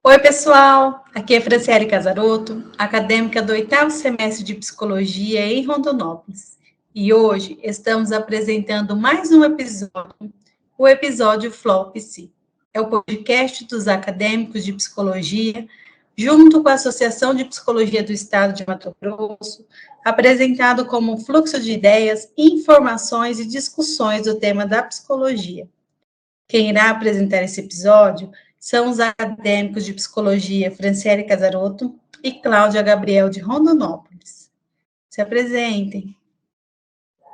Oi, pessoal! Aqui é Franciele Casarotto, acadêmica do 8º semestre de Psicologia em Rondonópolis. E hoje estamos apresentando mais um episódio, o episódio Flow Psi. É o podcast dos acadêmicos de psicologia, junto com a Associação de Psicologia do Estado de Mato Grosso, apresentado como um fluxo de ideias, informações e discussões do tema da psicologia. Quem irá apresentar esse episódio são os acadêmicos de psicologia Franciele Casarotto e Cláudia Gabriel de Rondonópolis. Se apresentem.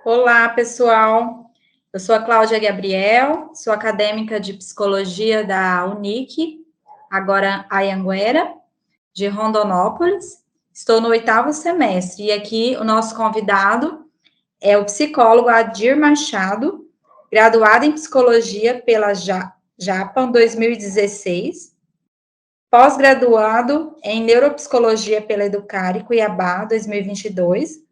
Olá, pessoal. Eu sou a Cláudia Gabriel, sou acadêmica de psicologia da Unic, agora Anhanguera, de Rondonópolis. Estou no 8º semestre e aqui o nosso convidado é o psicólogo Adir Machado, graduado em psicologia pela Japan 2016, pós-graduado em neuropsicologia pela Educare Cuiabá 2022.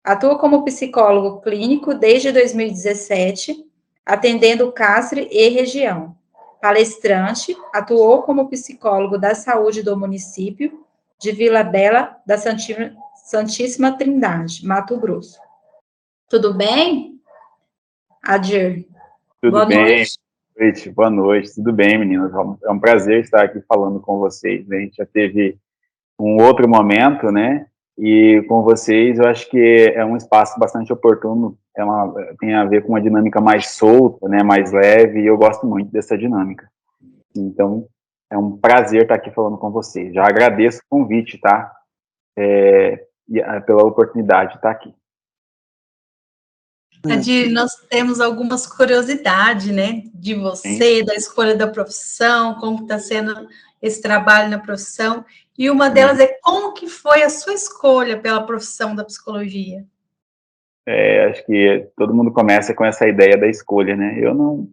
Atua como psicólogo clínico desde 2017, atendendo Cássia e região. Palestrante, atuou como psicólogo da saúde do município de Vila Bela da Santíssima Trindade, Mato Grosso. Tudo bem, Adir? Tudo bem? Boa noite. Tudo bem, meninas? É um prazer estar aqui falando com vocês. A gente já teve um outro momento, né? E com vocês, eu acho que é um espaço bastante oportuno. Tem a ver com uma dinâmica mais solta, né? Mais leve. E eu gosto muito dessa dinâmica. Então, é um prazer estar aqui falando com vocês. Já agradeço o convite, tá? Pela oportunidade de estar aqui. Adir, nós temos algumas curiosidades, né, de você, da escolha da profissão, como está sendo esse trabalho na profissão, e uma delas é como que foi a sua escolha pela profissão da psicologia? Acho que todo mundo começa com essa ideia da escolha, né? Eu não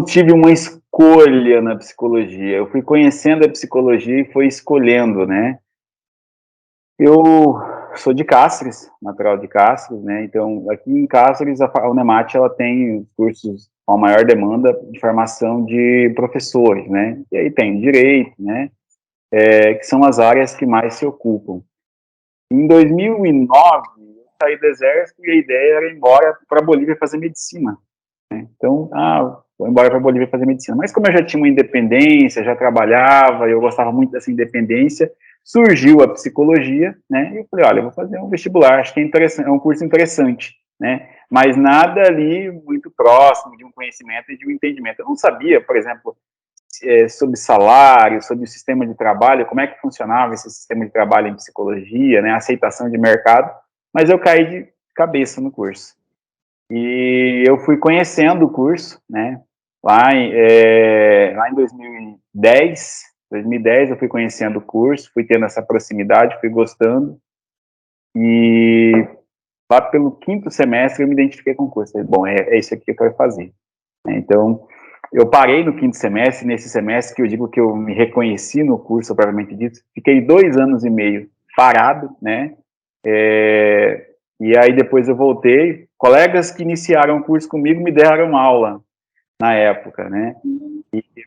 tive uma escolha na psicologia, eu fui conhecendo a psicologia e fui escolhendo, né? Eu sou de Cáceres, natural de Cáceres, né? Então, aqui em Cáceres, a Unemat, ela tem cursos com a maior demanda de formação de professores, né? E aí tem direito, né? Que são as áreas que mais se ocupam. Em 2009, eu saí do exército e a ideia era ir embora para a Bolívia fazer medicina, né? Então, vou embora para a Bolívia fazer medicina. Mas como eu já tinha uma independência, já trabalhava, eu gostava muito dessa independência, surgiu a psicologia, né, e eu falei, olha, eu vou fazer um vestibular, acho que é interessante, é um curso interessante, né, mas nada ali muito próximo de um conhecimento e de um entendimento. Eu não sabia, por exemplo, sobre salário, sobre o sistema de trabalho, como é que funcionava esse sistema de trabalho em psicologia, né, aceitação de mercado, mas eu caí de cabeça no curso. E eu fui conhecendo o curso, né, lá em 2010 eu fui conhecendo o curso, fui tendo essa proximidade, fui gostando, e lá pelo 5º semestre eu me identifiquei com o curso. Falei, bom, é isso aqui que eu quero fazer. Então, eu parei no 5º semestre, nesse semestre que eu digo que eu me reconheci no curso, propriamente dito, fiquei 2 anos e meio parado, né, e aí depois eu voltei, colegas que iniciaram o curso comigo me deram aula na época, né,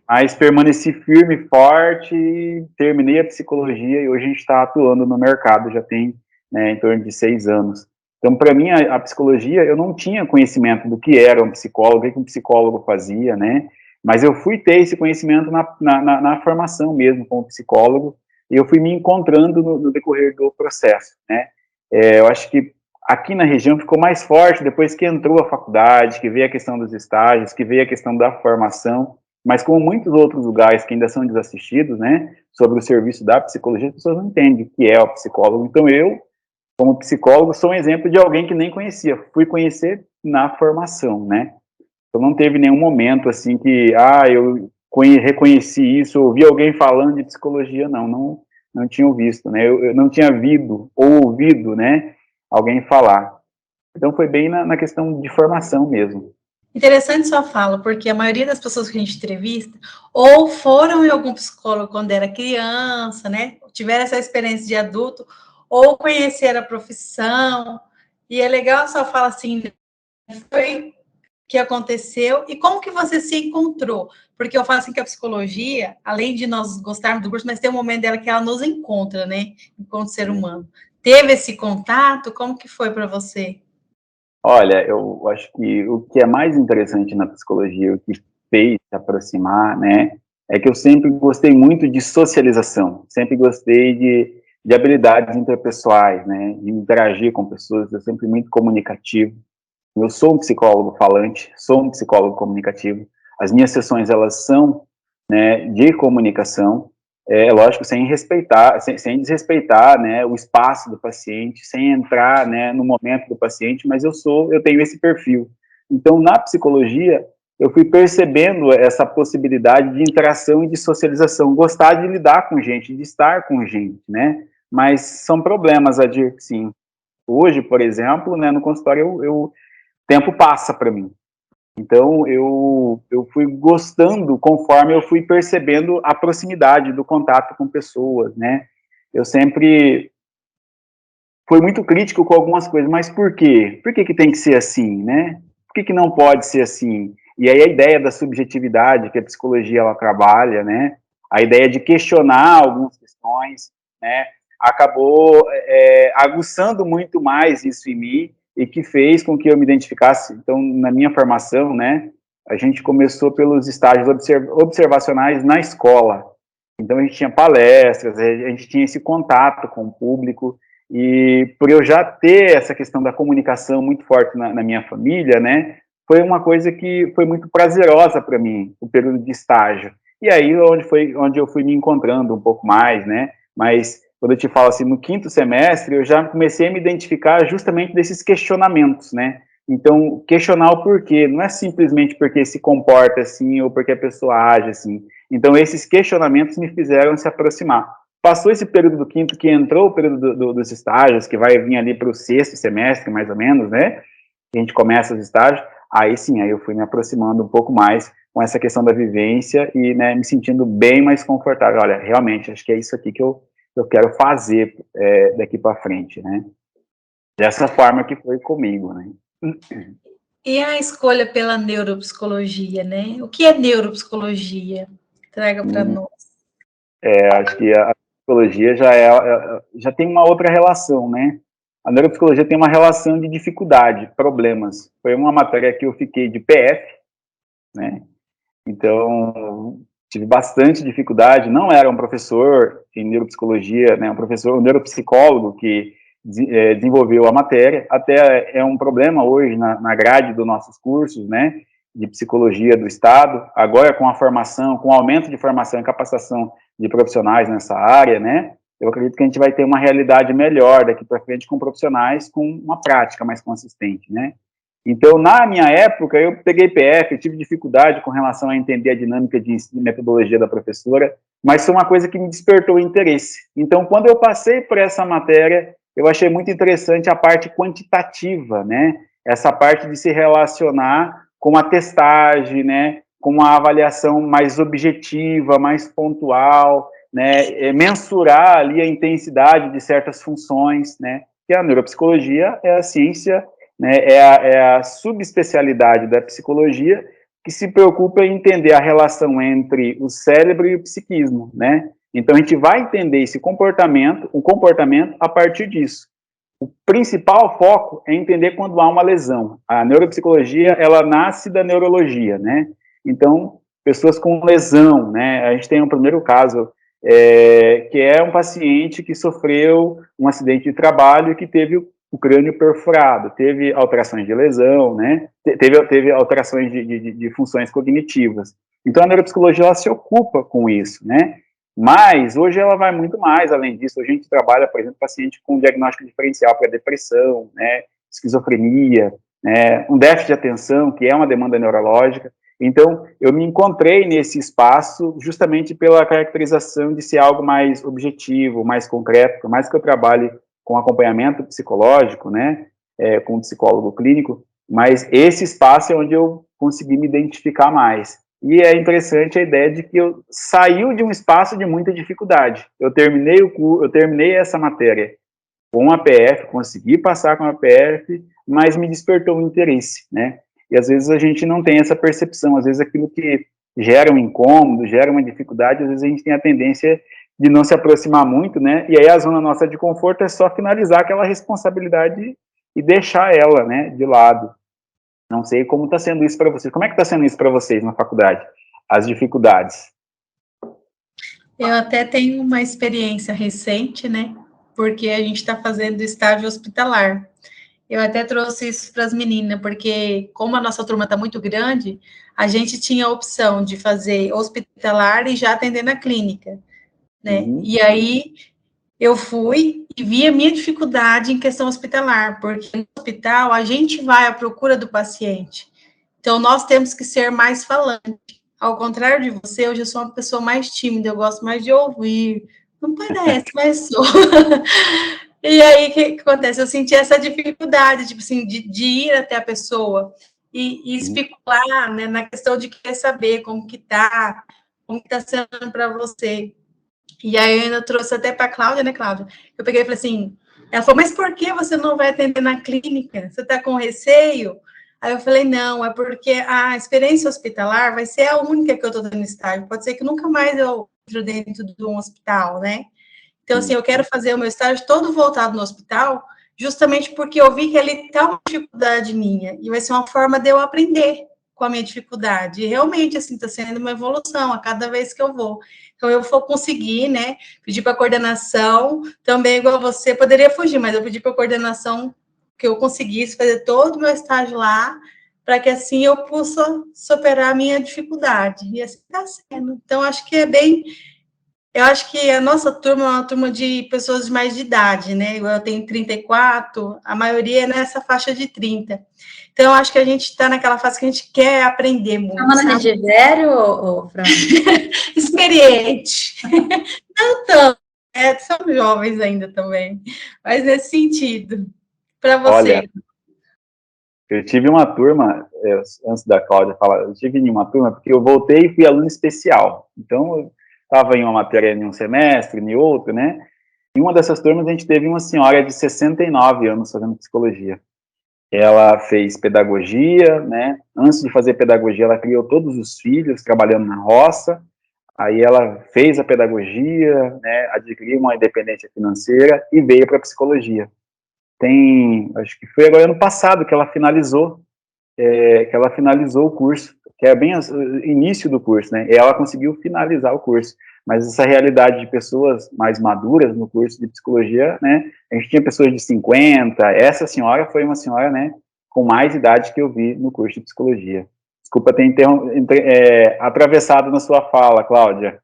mas permaneci firme e forte, terminei a psicologia e hoje a gente está atuando no mercado, já tem, né, em torno de 6 anos. Então, para mim, a psicologia, eu não tinha conhecimento do que era um psicólogo, o que um psicólogo fazia, né, mas eu fui ter esse conhecimento na formação mesmo como psicólogo, e eu fui me encontrando no decorrer do processo, né. Eu acho que aqui na região ficou mais forte depois que entrou a faculdade, que veio a questão dos estágios, que veio a questão da formação, mas como muitos outros lugares que ainda são desassistidos, né, sobre o serviço da psicologia, as pessoas não entendem o que é o psicólogo. Então eu, como psicólogo, sou um exemplo de alguém que nem conhecia, fui conhecer na formação, né. Então não teve nenhum momento assim que, eu reconheci isso, ouvi alguém falando de psicologia, não tinha visto, né, eu não tinha ouvido, né, alguém falar. Então foi bem na questão de formação mesmo. Interessante sua fala, porque a maioria das pessoas que a gente entrevista ou foram em algum psicólogo quando era criança, né? Tiveram essa experiência de adulto, ou conheceram a profissão. E é legal a sua fala assim, foi que aconteceu e como que você se encontrou? Porque eu falo assim que a psicologia, além de nós gostarmos do curso, mas tem um momento dela que ela nos encontra, né? Enquanto ser humano. Teve esse contato? Como que foi para você? Olha, eu acho que o que é mais interessante na psicologia, o que fez se aproximar, né, é que eu sempre gostei muito de socialização, sempre gostei de habilidades interpessoais, né, de interagir com pessoas, eu sempre muito comunicativo. Eu sou um psicólogo falante, sou um psicólogo comunicativo. As minhas sessões, elas são, né, de comunicação, lógico, sem desrespeitar, né, o espaço do paciente, sem entrar, né, no momento do paciente, mas eu tenho esse perfil. Então, na psicologia, eu fui percebendo essa possibilidade de interação e de socialização, gostar de lidar com gente, de estar com gente, né, mas são problemas, Adir, sim. Hoje, por exemplo, né, no consultório, tempo passa para mim. Então, eu fui gostando conforme eu fui percebendo a proximidade do contato com pessoas, né? Eu sempre fui muito crítico com algumas coisas, mas por quê? Por que que tem que ser assim, né? Por que que não pode ser assim? E aí a ideia da subjetividade que a psicologia ela trabalha, né? A ideia de questionar algumas questões, né? Acabou aguçando muito mais isso em mim e que fez com que eu me identificasse. Então, na minha formação, né? A gente começou pelos estágios observacionais na escola. Então, a gente tinha palestras, a gente tinha esse contato com o público, e por eu já ter essa questão da comunicação muito forte na minha família, né, foi uma coisa que foi muito prazerosa para mim, o período de estágio. E aí onde eu fui me encontrando um pouco mais, né, mas quando eu te falo assim, no quinto semestre, eu já comecei a me identificar justamente desses questionamentos, né, então, questionar o porquê, não é simplesmente porque se comporta assim ou porque a pessoa age assim. Então, esses questionamentos me fizeram se aproximar. Passou esse período do quinto, que entrou o período dos estágios, que vai vir ali para o sexto semestre, mais ou menos, né? Que a gente começa os estágios. Aí sim, aí eu fui me aproximando um pouco mais com essa questão da vivência e, né, me sentindo bem mais confortável. Olha, realmente, acho que é isso aqui que eu quero fazer daqui para frente, né? Dessa forma que foi comigo, né? E a escolha pela neuropsicologia, né? O que é neuropsicologia? Traga para nós. Acho que a psicologia já tem uma outra relação, né? A neuropsicologia tem uma relação de dificuldade, problemas. Foi uma matéria que eu fiquei de PF, né? Então, tive bastante dificuldade. Não era um professor em neuropsicologia, né? Um neuropsicólogo que desenvolveu a matéria. Até é um problema hoje na grade dos nossos cursos, né? De psicologia do Estado. Agora, com a formação, com o aumento de formação e capacitação de profissionais nessa área, né? Eu acredito que a gente vai ter uma realidade melhor daqui para frente com profissionais com uma prática mais consistente, né? Então, na minha época, eu peguei PF, eu tive dificuldade com relação a entender a dinâmica de metodologia da professora, mas foi uma coisa que me despertou o interesse. Então, quando eu passei por essa matéria, eu achei muito interessante a parte quantitativa, né? Essa parte de se relacionar com a testagem, né? Com uma avaliação mais objetiva, mais pontual, né? Mensurar ali a intensidade de certas funções, né? Que a neuropsicologia é a ciência, né, é a subespecialidade da psicologia que se preocupa em entender a relação entre o cérebro e o psiquismo, né? Então, a gente vai entender esse comportamento, o comportamento a partir disso. O principal foco é entender quando há uma lesão. A neuropsicologia, ela nasce da neurologia, né? Então, pessoas com lesão, né? A gente tem um primeiro caso, que é um paciente que sofreu um acidente de trabalho e que teve o crânio perfurado, teve alterações de lesão, né? Teve alterações de funções cognitivas. Então, a neuropsicologia, ela se ocupa com isso, né? Mas, hoje, ela vai muito mais além disso. Hoje, a gente trabalha, por exemplo, paciente com diagnóstico diferencial para depressão, né? Esquizofrenia, né? Um déficit de atenção, que é uma demanda neurológica. Então, eu me encontrei nesse espaço justamente pela caracterização de ser algo mais objetivo, mais concreto, por mais que eu trabalhe com acompanhamento psicológico, né, com um psicólogo clínico, mas esse espaço é onde eu consegui me identificar mais. E é interessante a ideia de que eu saiu de um espaço de muita dificuldade. Eu terminei essa matéria com a PF, consegui passar com a PF, mas me despertou um interesse, né? e às vezes a gente não tem essa percepção, às vezes aquilo que gera um incômodo, gera uma dificuldade, às vezes a gente tem a tendência de não se aproximar muito, né, e aí a zona nossa de conforto é só finalizar aquela responsabilidade e deixar ela, né, de lado. Não sei como está sendo isso para vocês. Como é que está sendo isso para vocês na faculdade? As dificuldades. Eu até tenho uma experiência recente, né? Porque a gente está fazendo estágio hospitalar. Eu até trouxe isso para as meninas, porque como a nossa turma está muito grande, a gente tinha a opção de fazer hospitalar e já atender na clínica, né? Uhum. E aí eu fui e vi a minha dificuldade em questão hospitalar, porque no hospital a gente vai à procura do paciente. Então, nós temos que ser mais falantes. Ao contrário de você, eu já sou uma pessoa mais tímida, eu gosto mais de ouvir. Não parece, mas sou. E aí, o que acontece? Eu senti essa dificuldade, tipo assim, de ir até a pessoa e especular, né, na questão de querer saber como que tá sendo para você. E aí eu ainda trouxe até para a Cláudia, né, Cláudia? Eu peguei e falei assim, ela falou, mas por que você não vai atender na clínica? Você está com receio? Aí eu falei, não, é porque a experiência hospitalar vai ser a única que eu estou dando estágio. Pode ser que nunca mais eu entro dentro de um hospital, né? Então, assim, eu quero fazer o meu estágio todo voltado no hospital, justamente porque eu vi que ali está uma dificuldade minha, e vai ser uma forma de eu aprender com a minha dificuldade. E realmente, assim, está sendo uma evolução a cada vez que eu vou. Então, eu vou conseguir, né, pedir para a coordenação, também igual você, poderia fugir, mas eu pedi para a coordenação que eu conseguisse fazer todo o meu estágio lá, para que assim eu possa superar a minha dificuldade. E assim está sendo. Então, acho que é bem. Eu acho que a nossa turma é uma turma de pessoas de mais de idade, né? Eu tenho 34, a maioria é nessa faixa de 30. Então, eu acho que a gente está naquela fase que a gente quer aprender muito. Chamando a gente de velho, Fran? Experiente. Não tanto. São jovens ainda também. Mas nesse sentido. Para você. Olha, eu tive uma turma, antes da Cláudia falar, eu tive uma turma porque eu voltei e fui aluno especial. Então, eu estava em uma matéria em um semestre, em outro, né? Em uma dessas turmas, a gente teve uma senhora de 69 anos fazendo psicologia. Ela fez pedagogia, né? Antes de fazer pedagogia, ela criou todos os filhos, trabalhando na roça. Aí ela fez a pedagogia, né? Adquiriu uma independência financeira e veio para a psicologia. Acho que foi agora ano passado que ela finalizou o curso, que é bem o início do curso, né? E ela conseguiu finalizar o curso. Mas essa realidade de pessoas mais maduras no curso de psicologia, né? A gente tinha pessoas de 50, essa senhora foi uma senhora, né, com mais idade que eu vi no curso de psicologia. Desculpa ter atravessado na sua fala, Cláudia.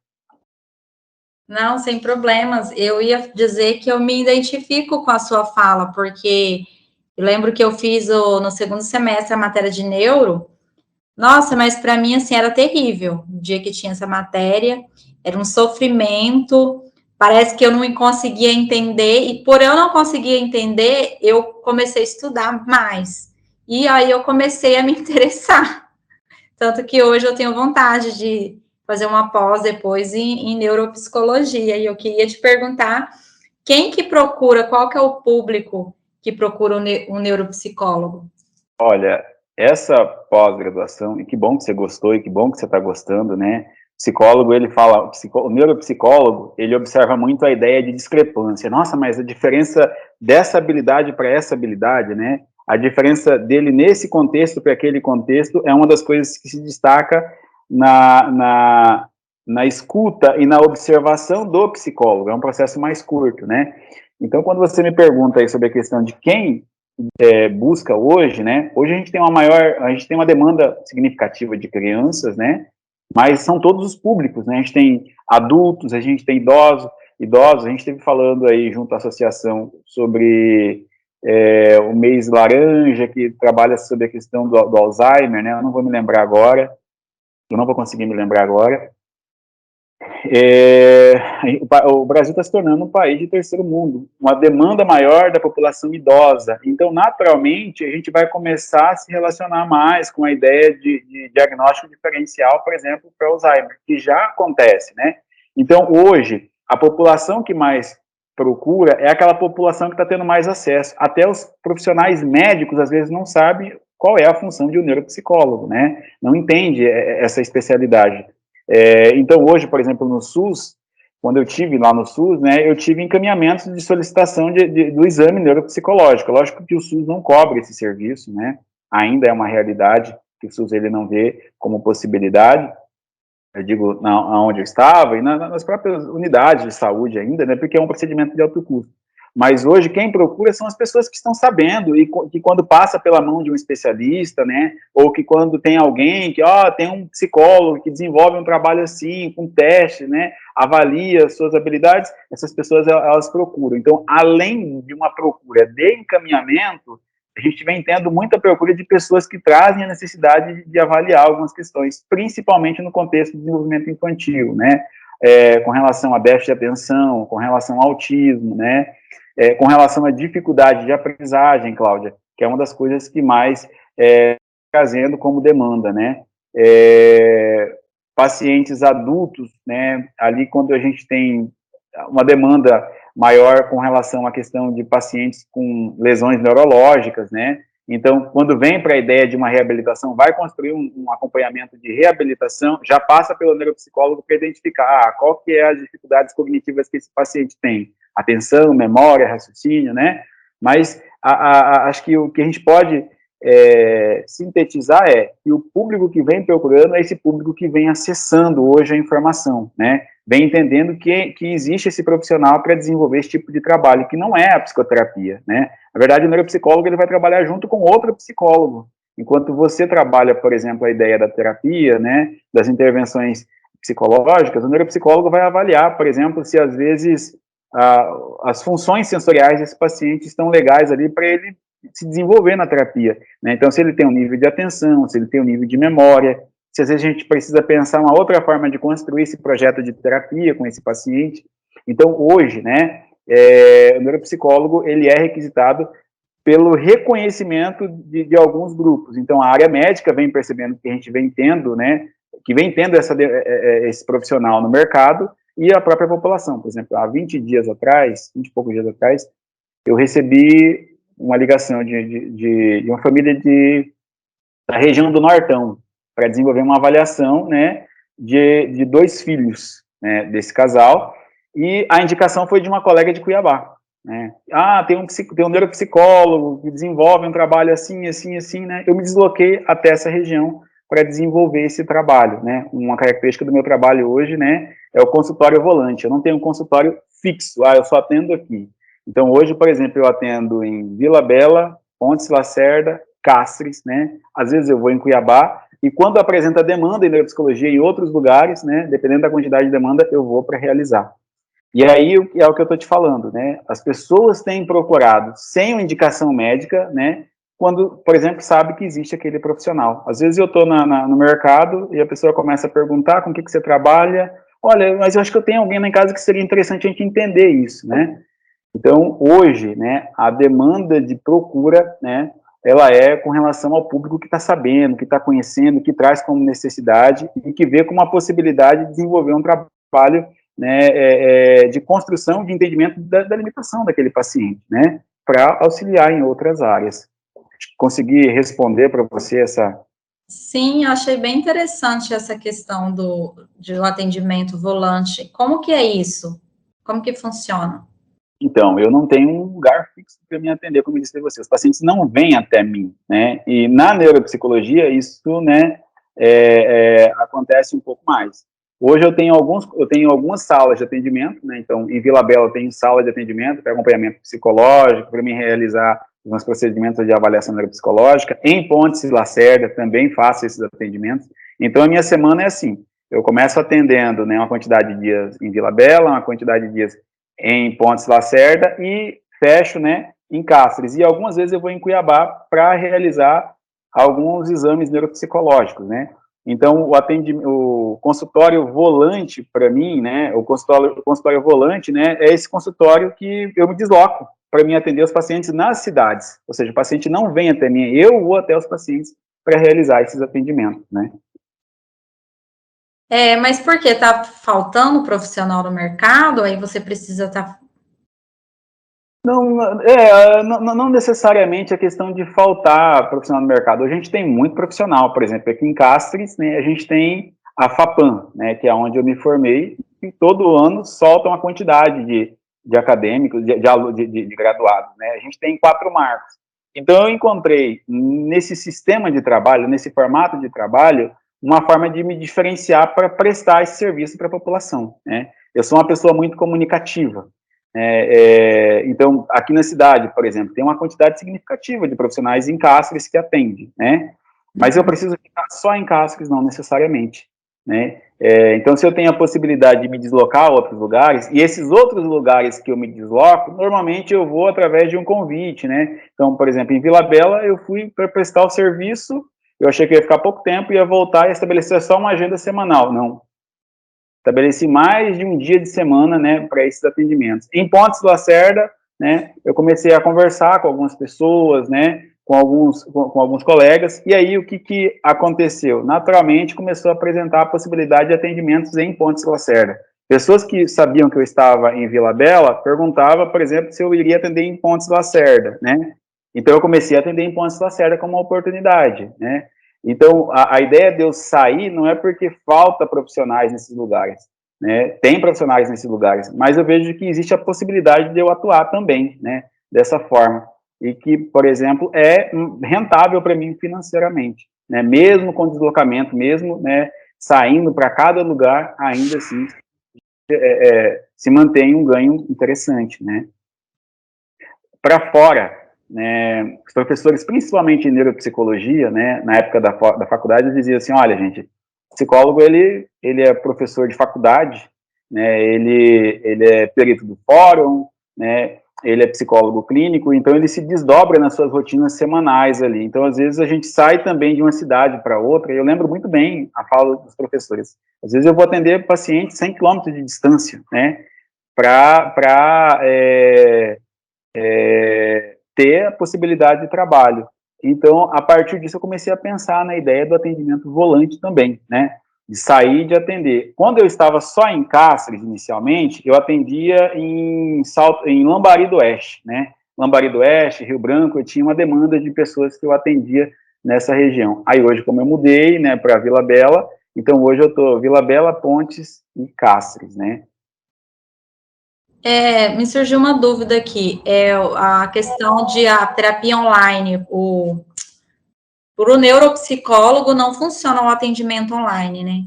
Não, sem problemas. Eu ia dizer que eu me identifico com a sua fala, porque eu lembro que eu fiz no segundo semestre a matéria de neuro. Nossa, mas para mim, assim, era terrível. O dia que tinha essa matéria, era um sofrimento. Parece que eu não conseguia entender, e por eu não conseguir entender, eu comecei a estudar mais. E aí eu comecei a me interessar. Tanto que hoje eu tenho vontade de fazer uma pós depois em neuropsicologia. E eu queria te perguntar, quem que procura, qual que é o público que procura um neuropsicólogo? Olha, essa pós-graduação, e que bom que você gostou, e que bom que você está gostando, né? Psicólogo, ele fala, o neuropsicólogo, ele observa muito a ideia de discrepância. Nossa, mas a diferença dessa habilidade para essa habilidade, né? A diferença dele nesse contexto para aquele contexto é uma das coisas que se destaca na escuta e na observação do psicólogo. É um processo mais curto, né? Então, quando você me pergunta aí sobre a questão de quem busca hoje, né? Hoje a gente tem uma demanda significativa de crianças, né? Mas são todos os públicos, né? A gente tem adultos, a gente tem idosos, a gente esteve falando aí junto à associação sobre o mês laranja, que trabalha sobre a questão do Alzheimer, né? Eu não vou me lembrar agora, eu não vou conseguir me lembrar agora. O Brasil está se tornando um país de terceiro mundo, uma demanda maior da população idosa. Então, naturalmente, a gente vai começar a se relacionar mais com a ideia de diagnóstico diferencial, por exemplo, para Alzheimer, que já acontece, né? Então, hoje, a população que mais procura é aquela população que está tendo mais acesso. Até os profissionais médicos, às vezes, não sabem qual é a função de um neuropsicólogo, né? Não entende essa especialidade. Então, hoje, por exemplo, no SUS, quando eu tive lá no SUS, né, eu tive encaminhamentos de solicitação do exame neuropsicológico. Lógico que o SUS não cobre esse serviço, né? Ainda é uma realidade que o SUS ele não vê como possibilidade. Eu digo, onde eu estava, e nas próprias unidades de saúde ainda, né, porque é um procedimento de alto custo. Mas hoje, quem procura são as pessoas que estão sabendo, e que quando passa pela mão de um especialista, né, ou que quando tem alguém que, tem um psicólogo que desenvolve um trabalho assim, com teste, né, avalia suas habilidades, essas pessoas, elas procuram. Então, além de uma procura de encaminhamento, a gente vem tendo muita procura de pessoas que trazem a necessidade de avaliar algumas questões, principalmente no contexto do desenvolvimento infantil, né, com relação a déficit de atenção, com relação ao autismo, né, com relação à dificuldade de aprendizagem, Cláudia, que é uma das coisas que mais trazendo como demanda, né, pacientes adultos, né, ali quando a gente tem uma demanda maior com relação à questão de pacientes com lesões neurológicas, né? Então, quando vem para a ideia de uma reabilitação, vai construir um acompanhamento de reabilitação, já passa pelo neuropsicólogo para identificar qual que é as dificuldades cognitivas que esse paciente tem. Atenção, memória, raciocínio, né? Mas acho que o que a gente pode sintetizar que o público que vem procurando é esse público que vem acessando hoje a informação, né? Vem entendendo que existe esse profissional para desenvolver esse tipo de trabalho, que não é a psicoterapia, né? Na verdade, o neuropsicólogo ele vai trabalhar junto com outro psicólogo. Enquanto você trabalha, por exemplo, a ideia da terapia, né, das intervenções psicológicas, o neuropsicólogo vai avaliar, por exemplo, se às vezes as funções sensoriais desse paciente estão legais ali para ele se desenvolver na terapia, né? Então, se ele tem um nível de atenção, se ele tem um nível de memória, se às vezes a gente precisa pensar uma outra forma de construir esse projeto de terapia com esse paciente. Então, hoje, né, o neuropsicólogo, ele é requisitado pelo reconhecimento de alguns grupos. Então, a área médica vem percebendo que a gente vem tendo, né, que vem tendo esse profissional no mercado, e a própria população. Por exemplo, há 20 dias atrás, 20 e poucos dias atrás, eu recebi uma ligação de uma família da região do Nortão, para desenvolver uma avaliação, né, de 2 filhos, né, desse casal, e a indicação foi de uma colega de Cuiabá, né, tem um neuropsicólogo que desenvolve um trabalho assim, assim, assim, né, eu me desloquei até essa região para desenvolver esse trabalho, né, uma característica do meu trabalho hoje, né, é o consultório volante, eu não tenho um consultório fixo, eu só atendo aqui. Então, hoje, por exemplo, eu atendo em Vila Bela, Pontes Lacerda, Cáceres, né? Às vezes eu vou em Cuiabá, e quando apresenta demanda em neuropsicologia em outros lugares, né, dependendo da quantidade de demanda, eu vou para realizar. E aí é o que eu estou te falando, né? As pessoas têm procurado sem uma indicação médica, né? Quando, por exemplo, sabe que existe aquele profissional. Às vezes eu estou no mercado e a pessoa começa a perguntar com o que você trabalha. Olha, mas eu acho que eu tenho alguém lá em casa que seria interessante a gente entender isso, né? Então, hoje, né, a demanda de procura, né, ela é com relação ao público que está sabendo, que está conhecendo, que traz como necessidade e que vê como uma possibilidade de desenvolver um trabalho, né, de construção de entendimento da limitação daquele paciente, né, para auxiliar em outras áreas. Consegui responder para você essa... Sim, eu achei bem interessante essa questão do atendimento volante. Como que é isso? Como que funciona? Então, eu não tenho um lugar fixo para me atender, como eu disse a você. Os pacientes não vêm até mim, né? E na neuropsicologia, isso, né, acontece um pouco mais. Hoje eu tenho algumas salas de atendimento, né? Então, em Vila Bela eu tenho sala de atendimento para acompanhamento psicológico, para me realizar os procedimentos de avaliação neuropsicológica. Em Pontes e Lacerda também faço esses atendimentos. Então, a minha semana é assim: eu começo atendendo, né, uma quantidade de dias em Vila Bela, uma quantidade de dias em Pontes Lacerda e fecho, né, em Cáceres. E algumas vezes eu vou em Cuiabá para realizar alguns exames neuropsicológicos, né. Então, o consultório volante, para mim, né, o consultório volante, né, é esse consultório que eu me desloco para me atender os pacientes nas cidades. Ou seja, o paciente não vem até mim, eu vou até os pacientes para realizar esses atendimentos, né. Mas por quê? Tá faltando profissional no mercado? Aí você precisa estar Não necessariamente a questão de faltar profissional no mercado. Hoje a gente tem muito profissional, por exemplo, aqui em Castres, né, a gente tem a FAPAM, né, que é onde eu me formei, e todo ano solta uma quantidade de acadêmicos, de graduados, né, a gente tem 4 marcos. Então eu encontrei nesse sistema de trabalho, nesse formato de trabalho, uma forma de me diferenciar para prestar esse serviço para a população, né. Eu sou uma pessoa muito comunicativa. Então, aqui na cidade, por exemplo, tem uma quantidade significativa de profissionais em Castres que atendem, né? Mas eu preciso ficar só em Castres, não necessariamente, né? Então, se eu tenho a possibilidade de me deslocar a outros lugares, e esses outros lugares que eu me desloco, normalmente eu vou através de um convite, né? Então, por exemplo, em Vila Bela, eu fui para prestar o serviço, eu achei que ia ficar pouco tempo, ia voltar e estabelecer só uma agenda semanal. Não. Estabeleci mais de um dia de semana, né, para esses atendimentos. Em Pontes do Lacerda, né, eu comecei a conversar com algumas pessoas, né, com alguns colegas, e aí o que aconteceu? Naturalmente, começou a apresentar a possibilidade de atendimentos em Pontes do Lacerda. Pessoas que sabiam que eu estava em Vila Bela, perguntavam, por exemplo, se eu iria atender em Pontes do Lacerda, né? Então, eu comecei a atender em Pontes do Lacerda como uma oportunidade, né? Então, a ideia de eu sair não é porque falta profissionais nesses lugares, né? Tem profissionais nesses lugares, mas eu vejo que existe a possibilidade de eu atuar também, né? Dessa forma. E que, por exemplo, é rentável para mim financeiramente, né? Mesmo com deslocamento, mesmo, né, saindo para cada lugar, ainda assim se mantém um ganho interessante, né? Para fora, né, os professores, principalmente em neuropsicologia, né, na época da faculdade, eles diziam assim, olha, gente, o psicólogo, ele é professor de faculdade, né, ele é perito do fórum, né, ele é psicólogo clínico, então ele se desdobra nas suas rotinas semanais ali. Então, às vezes, a gente sai também de uma cidade para outra, e eu lembro muito bem a fala dos professores. Às vezes, eu vou atender pacientes 100 quilômetros de distância, né, para ter a possibilidade de trabalho. Então, a partir disso, eu comecei a pensar na ideia do atendimento volante também, né? De sair de atender. Quando eu estava só em Castres, inicialmente, eu atendia em Lambari do Oeste, né? Lambari do Oeste, Rio Branco, eu tinha uma demanda de pessoas que eu atendia nessa região. Aí hoje, como eu mudei, né, para Vila Bela, então hoje eu estou Vila Bela, Pontes e Castres, né? Me surgiu uma dúvida aqui, a questão de a terapia online, por o neuropsicólogo não funciona o atendimento online, né?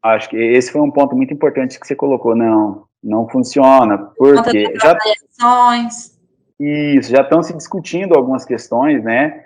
Acho que esse foi um ponto muito importante que você colocou. Não funciona, porque já estão se discutindo algumas questões, né,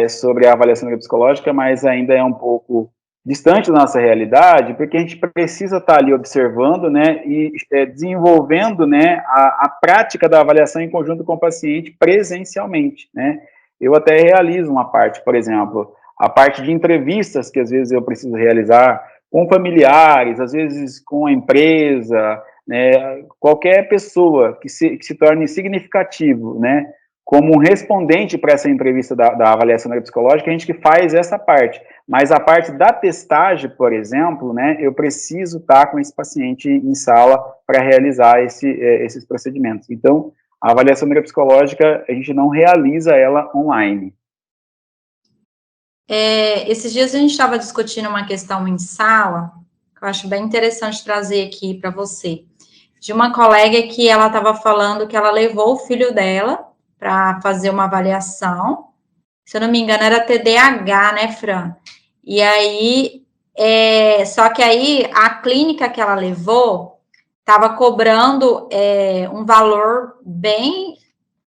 sobre a avaliação neuropsicológica, mas ainda é um pouco distante da nossa realidade, porque a gente precisa estar ali observando, né, e desenvolvendo, né, a prática da avaliação em conjunto com o paciente presencialmente, né. Eu até realizo uma parte, por exemplo, a parte de entrevistas que às vezes eu preciso realizar com familiares, às vezes com a empresa, né, qualquer pessoa que se torne significativo, né, como um respondente para essa entrevista da avaliação neuropsicológica, a gente que faz essa parte. Mas a parte da testagem, por exemplo, né, eu preciso estar com esse paciente em sala para realizar esses procedimentos. Então, a avaliação neuropsicológica, a gente não realiza ela online. Esses dias a gente estava discutindo uma questão em sala, que eu acho bem interessante trazer aqui para você, de uma colega que ela estava falando que ela levou o filho dela para fazer uma avaliação, se eu não me engano era TDAH, né, Fran? E aí, só que aí a clínica que ela levou estava cobrando um valor bem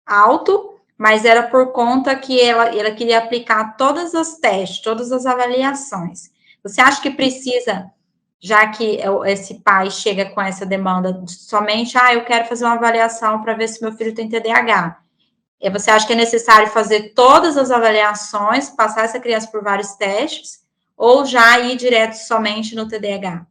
alto, mas era por conta que ela queria aplicar todas as testes, todas as avaliações. Você acha que precisa, já que esse pai chega com essa demanda somente, eu quero fazer uma avaliação para ver se meu filho tem TDAH. Você acha que é necessário fazer todas as avaliações, passar essa criança por vários testes, ou já ir direto somente no TDAH?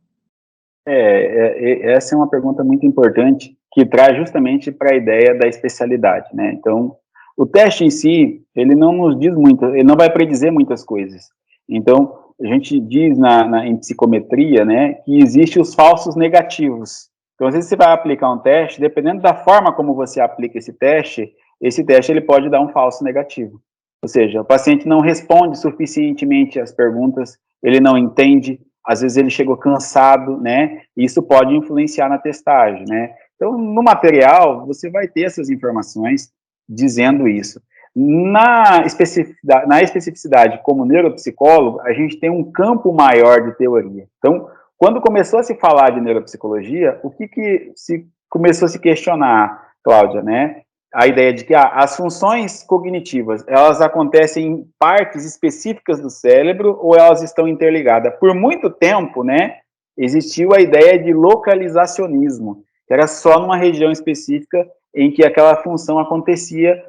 Essa é uma pergunta muito importante, que traz justamente para a ideia da especialidade, né? Então, o teste em si, ele não nos diz muito, ele não vai predizer muitas coisas. Então, a gente diz em psicometria, né, que existem os falsos negativos. Então, às vezes você vai aplicar um teste, dependendo da forma como você aplica esse teste ele pode dar um falso negativo. Ou seja, o paciente não responde suficientemente às perguntas, ele não entende, às vezes ele chegou cansado, né? E isso pode influenciar na testagem, né? Então, no material, você vai ter essas informações dizendo isso. Na especificidade como neuropsicólogo, a gente tem um campo maior de teoria. Então, quando começou a se falar de neuropsicologia, o que se começou a se questionar, Cláudia, né? A ideia de que as funções cognitivas, elas acontecem em partes específicas do cérebro ou elas estão interligadas? Por muito tempo, né, existiu a ideia de localizacionismo, que era só numa região específica em que aquela função acontecia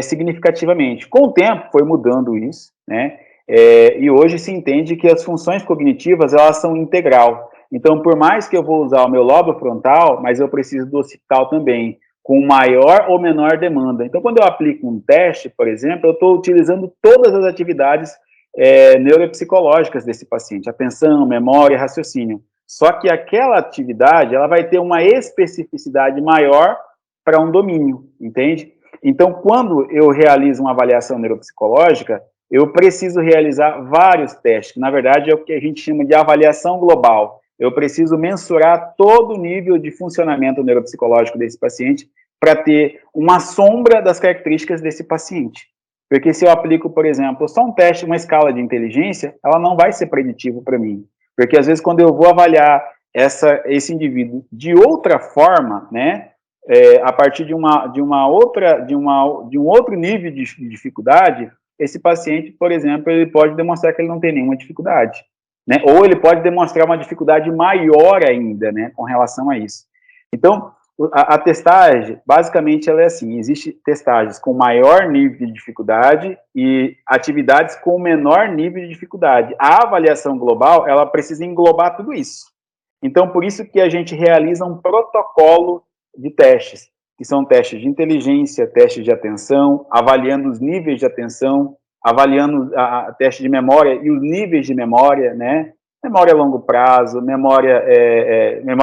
significativamente. Com o tempo, foi mudando isso, né, e hoje se entende que as funções cognitivas, elas são integral. Então, por mais que eu vou usar o meu lobo frontal, mas eu preciso do occipital também, com maior ou menor demanda. Então, quando eu aplico um teste, por exemplo, eu estou utilizando todas as atividades neuropsicológicas desse paciente, atenção, memória, raciocínio. Só que aquela atividade, ela vai ter uma especificidade maior para um domínio, entende? Então, quando eu realizo uma avaliação neuropsicológica, eu preciso realizar vários testes, que na verdade é o que a gente chama de avaliação global. Eu preciso mensurar todo o nível de funcionamento neuropsicológico desse paciente para ter uma sombra das características desse paciente. Porque se eu aplico, por exemplo, só um teste, uma escala de inteligência, ela não vai ser preditivo para mim. Porque às vezes quando eu vou avaliar esse indivíduo de outra forma, né, a partir de um outro nível de dificuldade, esse paciente, por exemplo, ele pode demonstrar que ele não tem nenhuma dificuldade. Né? Ou ele pode demonstrar uma dificuldade maior ainda, né, com relação a isso. Então, a testagem, basicamente, ela é assim, existe testagens com maior nível de dificuldade e atividades com menor nível de dificuldade. A avaliação global, ela precisa englobar tudo isso. Então, por isso que a gente realiza um protocolo de testes, que são testes de inteligência, testes de atenção, avaliando os níveis de atenção, avaliando a teste de memória e os níveis de memória, né? Memória a longo prazo, memória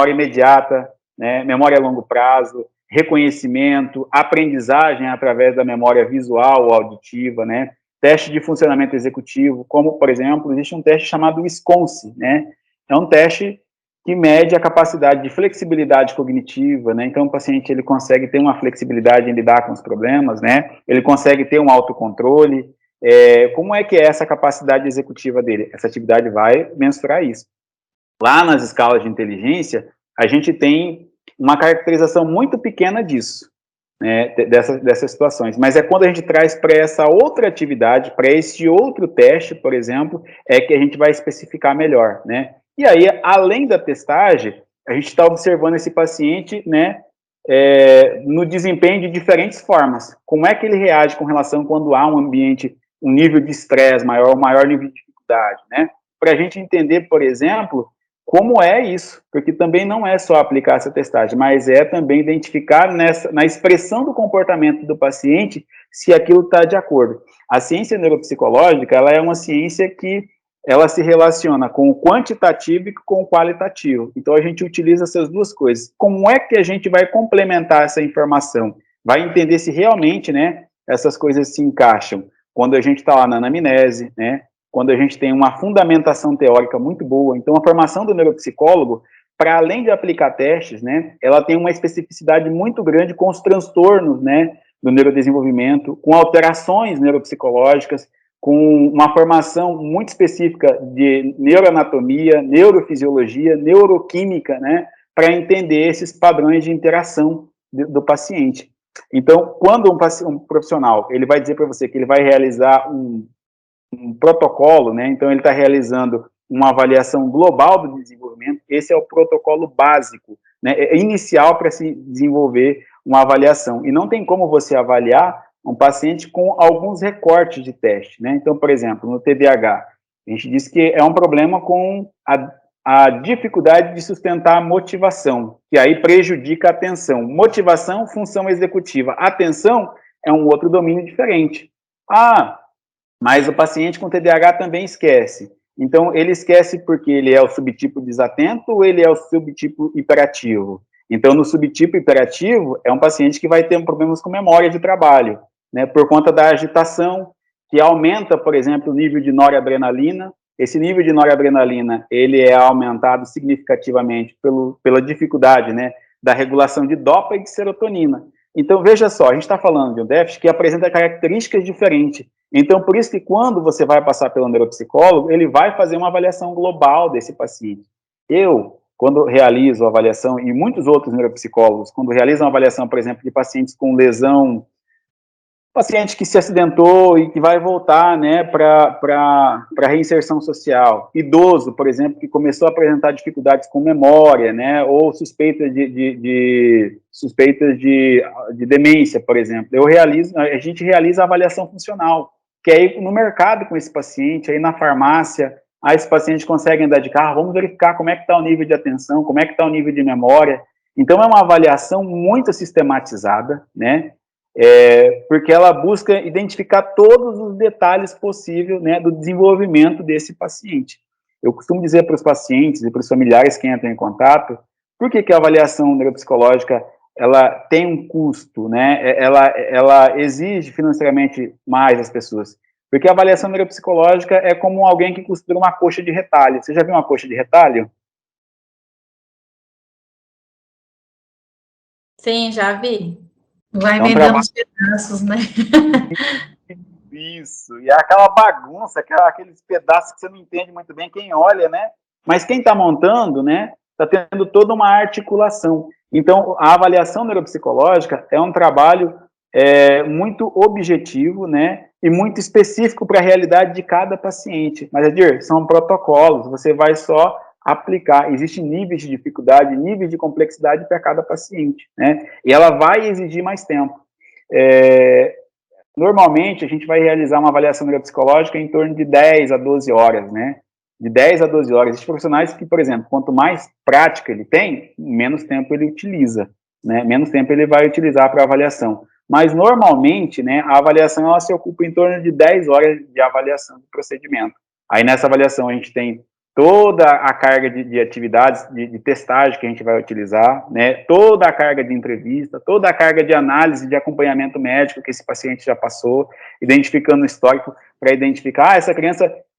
imediata, né? Memória a longo prazo, reconhecimento, aprendizagem através da memória visual ou auditiva, né? Teste de funcionamento executivo, como, por exemplo, existe um teste chamado Wisconsin, né? É um teste que mede a capacidade de flexibilidade cognitiva, né? Então, o paciente, ele consegue ter uma flexibilidade em lidar com os problemas, né? Ele consegue ter um autocontrole. Como é que é essa capacidade executiva dele? Essa atividade vai mensurar isso. Lá nas escalas de inteligência, a gente tem uma caracterização muito pequena disso, né, dessas situações. Mas é quando a gente traz para essa outra atividade, para esse outro teste, por exemplo, é que a gente vai especificar melhor, né? E aí, além da testagem, a gente está observando esse paciente, né, no desempenho de diferentes formas. Como é que ele reage com relação quando há um ambiente, um nível de estresse maior, um maior nível de dificuldade, né? Para a gente entender, por exemplo, como é isso, porque também não é só aplicar essa testagem, mas é também identificar na expressão do comportamento do paciente se aquilo está de acordo. A ciência neuropsicológica, ela é uma ciência que ela se relaciona com o quantitativo e com o qualitativo. Então, a gente utiliza essas duas coisas. Como é que a gente vai complementar essa informação? Vai entender se realmente, né, essas coisas se encaixam. Quando a gente está lá na anamnese, né, quando a gente tem uma fundamentação teórica muito boa. Então, a formação do neuropsicólogo, para além de aplicar testes, né, ela tem uma especificidade muito grande com os transtornos, né, do neurodesenvolvimento, com alterações neuropsicológicas, com uma formação muito específica de neuroanatomia, neurofisiologia, neuroquímica, né, para entender esses padrões de interação do paciente. Então, quando um profissional, ele vai dizer para você que ele vai realizar um protocolo, né? Então ele está realizando uma avaliação global do desenvolvimento. Esse é o protocolo básico, né? Inicial para se desenvolver uma avaliação. E não tem como você avaliar um paciente com alguns recortes de teste, né? Então, por exemplo, no TDAH, a gente diz que é um problema com a dificuldade de sustentar a motivação, que aí prejudica a atenção. Motivação, função executiva. Atenção é um outro domínio diferente. Mas o paciente com TDAH também esquece. Então, ele esquece porque ele é o subtipo desatento ou ele é o subtipo hiperativo? Então, no subtipo hiperativo, é um paciente que vai ter problemas com memória de trabalho, né, por conta da agitação, que aumenta, por exemplo, o nível de noradrenalina. Esse nível de noradrenalina, ele é aumentado significativamente pela dificuldade, né, da regulação de dopa e de serotonina. Então, veja só, a gente está falando de um déficit que apresenta características diferentes. Então, por isso que quando você vai passar pelo neuropsicólogo, ele vai fazer uma avaliação global desse paciente. Eu, quando realizo a avaliação, e muitos outros neuropsicólogos, quando realizam a avaliação, por exemplo, de pacientes com lesão, paciente que se acidentou e que vai voltar, né, para reinserção social. Idoso, por exemplo, que começou a apresentar dificuldades com memória, né, ou suspeitas de demência, por exemplo. A gente realiza a avaliação funcional, que é ir no mercado com esse paciente, aí na farmácia, aí esse paciente consegue andar de carro, vamos verificar como é que está o nível de atenção, como é que está o nível de memória. Então, é uma avaliação muito sistematizada, né, porque ela busca identificar todos os detalhes possíveis, né, do desenvolvimento desse paciente. Eu costumo dizer para os pacientes e para os familiares que entram em contato, por que a avaliação neuropsicológica ela tem um custo, né, ela exige financeiramente mais das pessoas, porque a avaliação neuropsicológica é como alguém que costura uma coxa de retalho. Você já viu uma coxa de retalho? Sim, já vi. Vai vendendo os pedaços, né? Isso, e é aquela bagunça, aqueles pedaços que você não entende muito bem quem olha, né? Mas quem está montando, né, está tendo toda uma articulação. Então, a avaliação neuropsicológica é um trabalho muito objetivo, né, e muito específico para a realidade de cada paciente. Mas, Adir, são protocolos, você vai só aplicar. Existem níveis de dificuldade, níveis de complexidade para cada paciente, né? E ela vai exigir mais tempo. Normalmente, a gente vai realizar uma avaliação neuropsicológica em torno de 10 a 12 horas, né? De 10 a 12 horas. Existem profissionais que, por exemplo, quanto mais prática ele tem, menos tempo ele utiliza, né? Menos tempo ele vai utilizar para avaliação. Mas, normalmente, né, a avaliação ela se ocupa em torno de 10 horas de avaliação do procedimento. Aí, nessa avaliação, a gente tem toda a carga de atividades de testagem que a gente vai utilizar, né, toda a carga de entrevista, toda a carga de análise de acompanhamento médico que esse paciente já passou, identificando o histórico para identificar,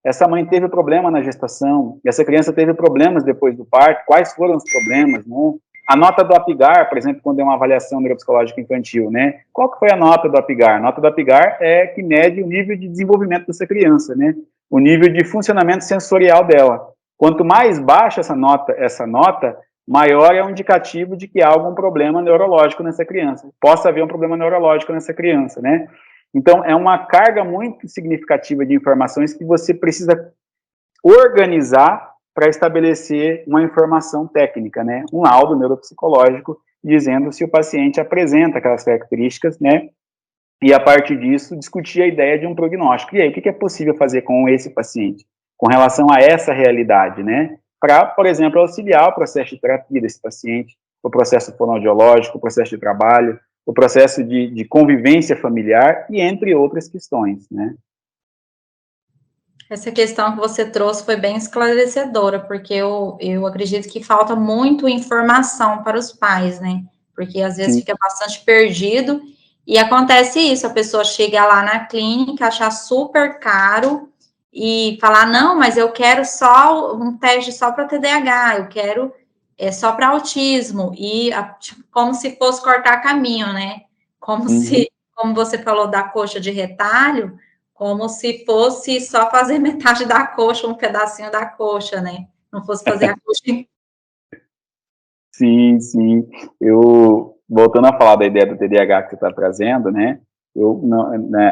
essa mãe teve problema na gestação, essa criança teve problemas depois do parto, quais foram os problemas, né? A nota do APGAR, por exemplo, quando é uma avaliação neuropsicológica infantil, né? Qual que foi a nota do APGAR? A nota do APGAR é que mede o nível de desenvolvimento dessa criança, né? O nível de funcionamento sensorial dela. Quanto mais baixa essa nota, maior é o indicativo de que há algum problema neurológico nessa criança. Possa haver um problema neurológico nessa criança, né? Então, é uma carga muito significativa de informações que você precisa organizar para estabelecer uma informação técnica, né? Um laudo neuropsicológico dizendo se o paciente apresenta aquelas características, né? E, a partir disso, discutir a ideia de um prognóstico. E aí, o que é possível fazer com esse paciente, com relação a essa realidade, né? Para, por exemplo, auxiliar o processo de terapia desse paciente, o processo fonoaudiológico, o processo de trabalho, o processo de convivência familiar e entre outras questões, né? Essa questão que você trouxe foi bem esclarecedora, porque eu acredito que falta muito informação para os pais, né? Porque às vezes fica bastante perdido e acontece isso, a pessoa chega lá na clínica, achar super caro e falar, não, mas eu quero só um teste só para TDAH, eu quero só para autismo, e tipo, como se fosse cortar caminho, né? Como se, como você falou da coxa de retalho, como se fosse só fazer metade da coxa, um pedacinho da coxa, né? Não fosse fazer a coxa. Sim, sim. Voltando a falar da ideia do TDAH que você está trazendo, né?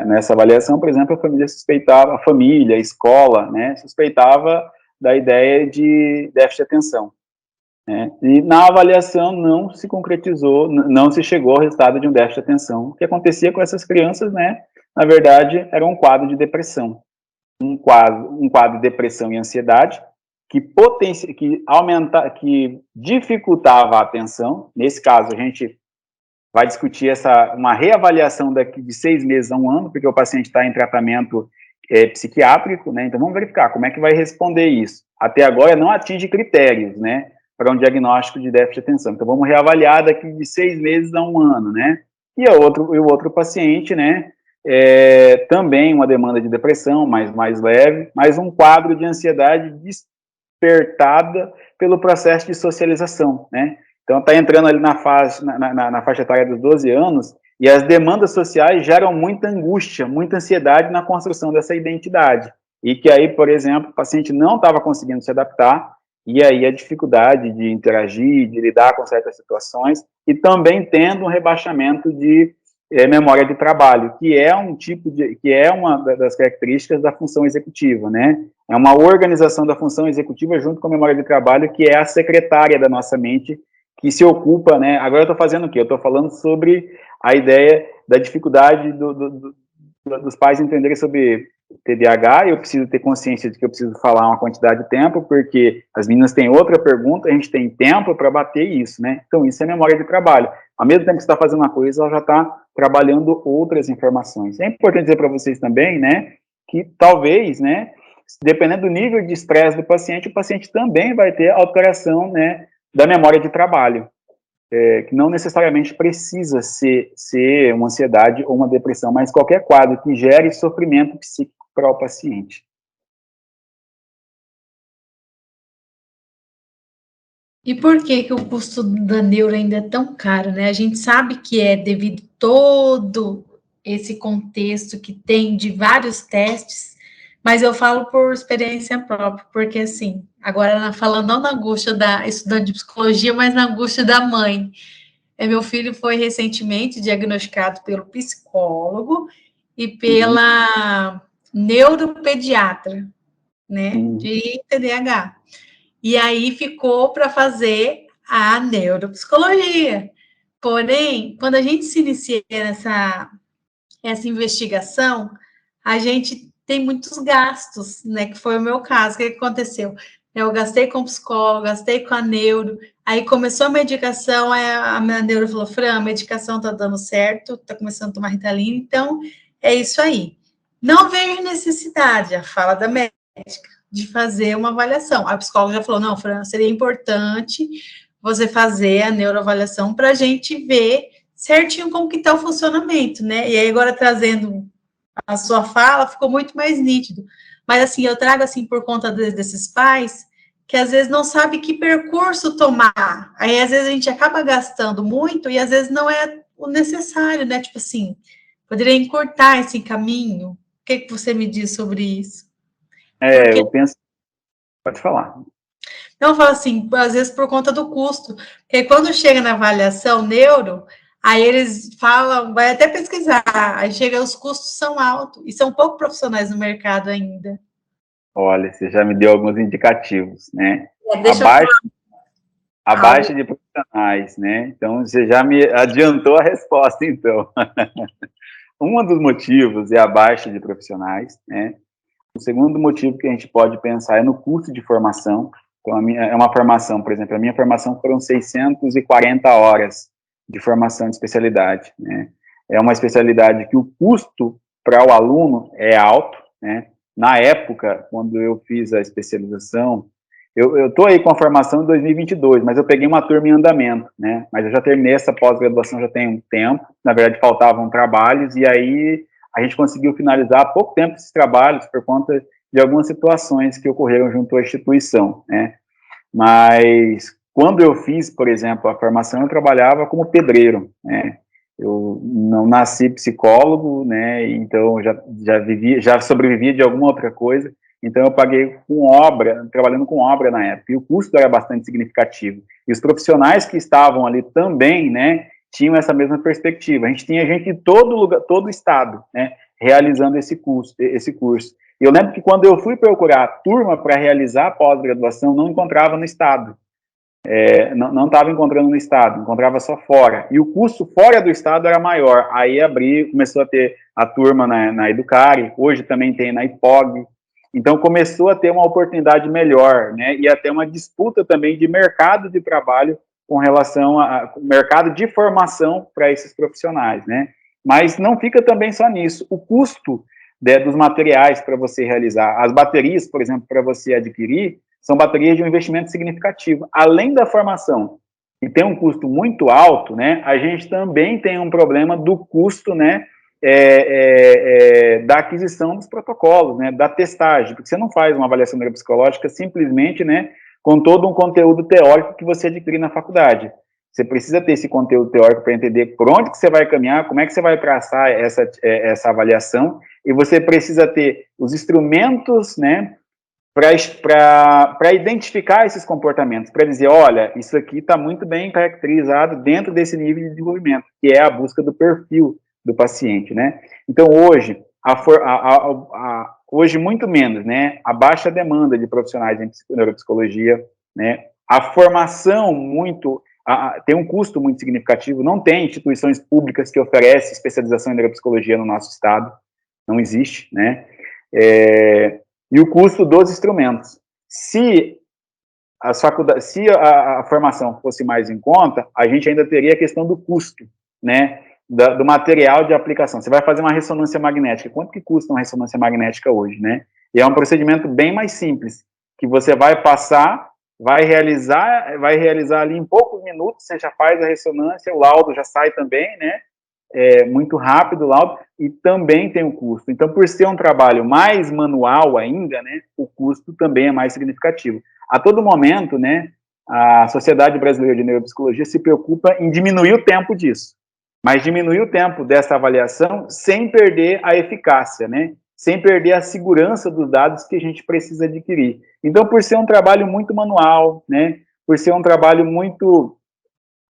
Nessa avaliação, por exemplo, a família suspeitava, a família, a escola, né? Suspeitava da ideia de déficit de atenção, né? E na avaliação não se concretizou, não se chegou ao resultado de um déficit de atenção. O que acontecia com essas crianças, né? Na verdade, era um quadro de depressão. Um quadro de depressão e ansiedade que dificultava a atenção. Nesse caso, a gente vai discutir uma reavaliação daqui de 6 meses a 1 ano, porque o paciente está em tratamento psiquiátrico, né? Então vamos verificar como é que vai responder isso. Até agora não atinge critérios, né? para um diagnóstico de déficit de atenção. Então, vamos reavaliar daqui de 6 meses a 1 ano, né? E o outro paciente, né, também uma demanda de depressão, mais leve, mas um quadro de ansiedade despertada pelo processo de socialização, né? Então, está entrando ali na faixa etária dos 12 anos, e as demandas sociais geram muita angústia, muita ansiedade na construção dessa identidade. E que aí, por exemplo, o paciente não estava conseguindo se adaptar, e aí a dificuldade de interagir, de lidar com certas situações, e também tendo um rebaixamento de memória de trabalho, que é uma das características da função executiva, né? É uma organização da função executiva junto com a memória de trabalho, que é a secretária da nossa mente, que se ocupa, né? Agora eu estou fazendo o quê? Eu estou falando sobre a ideia da dificuldade dos pais entenderem sobre TDAH, e eu preciso ter consciência de que eu preciso falar uma quantidade de tempo, porque as meninas têm outra pergunta, a gente tem tempo para bater isso, né? Então, isso é memória de trabalho. Ao mesmo tempo que você está fazendo uma coisa, ela já está trabalhando outras informações. É importante dizer para vocês também, né, que talvez, né, dependendo do nível de estresse do paciente, o paciente também vai ter alteração, né, da memória de trabalho. Que não necessariamente precisa ser uma ansiedade ou uma depressão, mas qualquer quadro que gere sofrimento psíquico para o paciente. E por que o custo da neuro ainda é tão caro, né? A gente sabe que é devido a todo esse contexto que tem de vários testes, mas eu falo por experiência própria, porque assim, agora falando não na angústia da estudante de psicologia, mas na angústia da mãe. Meu filho foi recentemente diagnosticado pelo psicólogo e pela neuropediatra, né, de TDAH. E aí ficou para fazer a neuropsicologia. Porém, quando a gente se inicia essa investigação, a gente tem muitos gastos, né? Que foi o meu caso. O que aconteceu? Eu gastei com psicólogo, gastei com a neuro, aí começou a medicação, a minha neuro falou, Fran, a medicação tá dando certo, tá começando a tomar Ritalina, então é isso aí. Não vejo necessidade, a fala da médica, de fazer uma avaliação. A psicóloga já falou, não, Fran, seria importante você fazer a neuroavaliação para a gente ver certinho como que está o funcionamento, né? E aí agora trazendo a sua fala, ficou muito mais nítido. Mas assim, eu trago assim por conta desses pais que às vezes não sabe que percurso tomar. Aí às vezes a gente acaba gastando muito e às vezes não é o necessário, né? Tipo assim, poderia encurtar esse caminho. O que você me diz sobre isso? Eu penso... Pode falar. Não, eu falo assim, às vezes por conta do custo. Porque quando chega na avaliação neuro, aí eles falam, vai até pesquisar, aí chega, os custos são altos, e são pouco profissionais no mercado ainda. Olha, você já me deu alguns indicativos, né? A baixa de profissionais, né? Então, você já me adiantou a resposta, então. Um dos motivos é a baixa de profissionais, né? O segundo motivo que a gente pode pensar é no custo de formação. Então, é uma formação, por exemplo, a minha formação foram 640 horas de formação de especialidade, né? É uma especialidade que o custo para o aluno é alto, né? Na época, quando eu fiz a especialização, eu estou aí com a formação em 2022, mas eu peguei uma turma em andamento, né? Mas eu já terminei essa pós-graduação já tem um tempo, na verdade faltavam trabalhos, e aí a gente conseguiu finalizar há pouco tempo esses trabalhos por conta de algumas situações que ocorreram junto à instituição, né? Mas quando eu fiz, por exemplo, a formação, eu trabalhava como pedreiro, né? Eu não nasci psicólogo, né? Então já sobrevivia de alguma outra coisa. Então eu paguei com obra, trabalhando com obra na época, e o custo era bastante significativo. E os profissionais que estavam ali também, né, tinham essa mesma perspectiva. A gente tinha gente de todo lugar, todo o estado, né, realizando esse curso. E eu lembro que quando eu fui procurar a turma para realizar a pós-graduação, não encontrava no estado. Não estava encontrando no estado, encontrava só fora. E o custo fora do estado era maior. Aí começou a ter a turma na Educare, hoje também tem na IPOG. Então começou a ter uma oportunidade melhor, né? E até uma disputa também de mercado de trabalho com relação ao mercado de formação para esses profissionais, né? Mas não fica também só nisso. O custo dos materiais para você realizar, as baterias, por exemplo, para você adquirir, são baterias de um investimento significativo. Além da formação, que tem um custo muito alto, né, a gente também tem um problema do custo, né, da aquisição dos protocolos, né, da testagem, porque você não faz uma avaliação neuropsicológica simplesmente, né, com todo um conteúdo teórico que você adquire na faculdade. Você precisa ter esse conteúdo teórico para entender por onde que você vai caminhar, como é que você vai traçar essa avaliação, e você precisa ter os instrumentos, né, para identificar esses comportamentos, para dizer, olha, isso aqui está muito bem caracterizado dentro desse nível de desenvolvimento, que é a busca do perfil do paciente, né? Então, hoje, hoje muito menos, né? A baixa demanda de profissionais em neuropsicologia, né? A formação tem um custo muito significativo, não tem instituições públicas que oferecem especialização em neuropsicologia no nosso estado, não existe, né? E o custo dos instrumentos. Se a formação fosse mais em conta, a gente ainda teria a questão do custo, né, do material de aplicação. Você vai fazer uma ressonância magnética, quanto que custa uma ressonância magnética hoje, né? E é um procedimento bem mais simples, que você vai passar, vai realizar ali em poucos minutos, você já faz a ressonância, o laudo já sai também, né? Muito rápido o laudo, e também tem um custo. Então, por ser um trabalho mais manual ainda, né, o custo também é mais significativo. A todo momento, né, a Sociedade Brasileira de Neuropsicologia se preocupa em diminuir o tempo disso, mas diminuir o tempo dessa avaliação sem perder a eficácia, né, sem perder a segurança dos dados que a gente precisa adquirir. Então, por ser um trabalho muito manual, né, por ser um trabalho muito,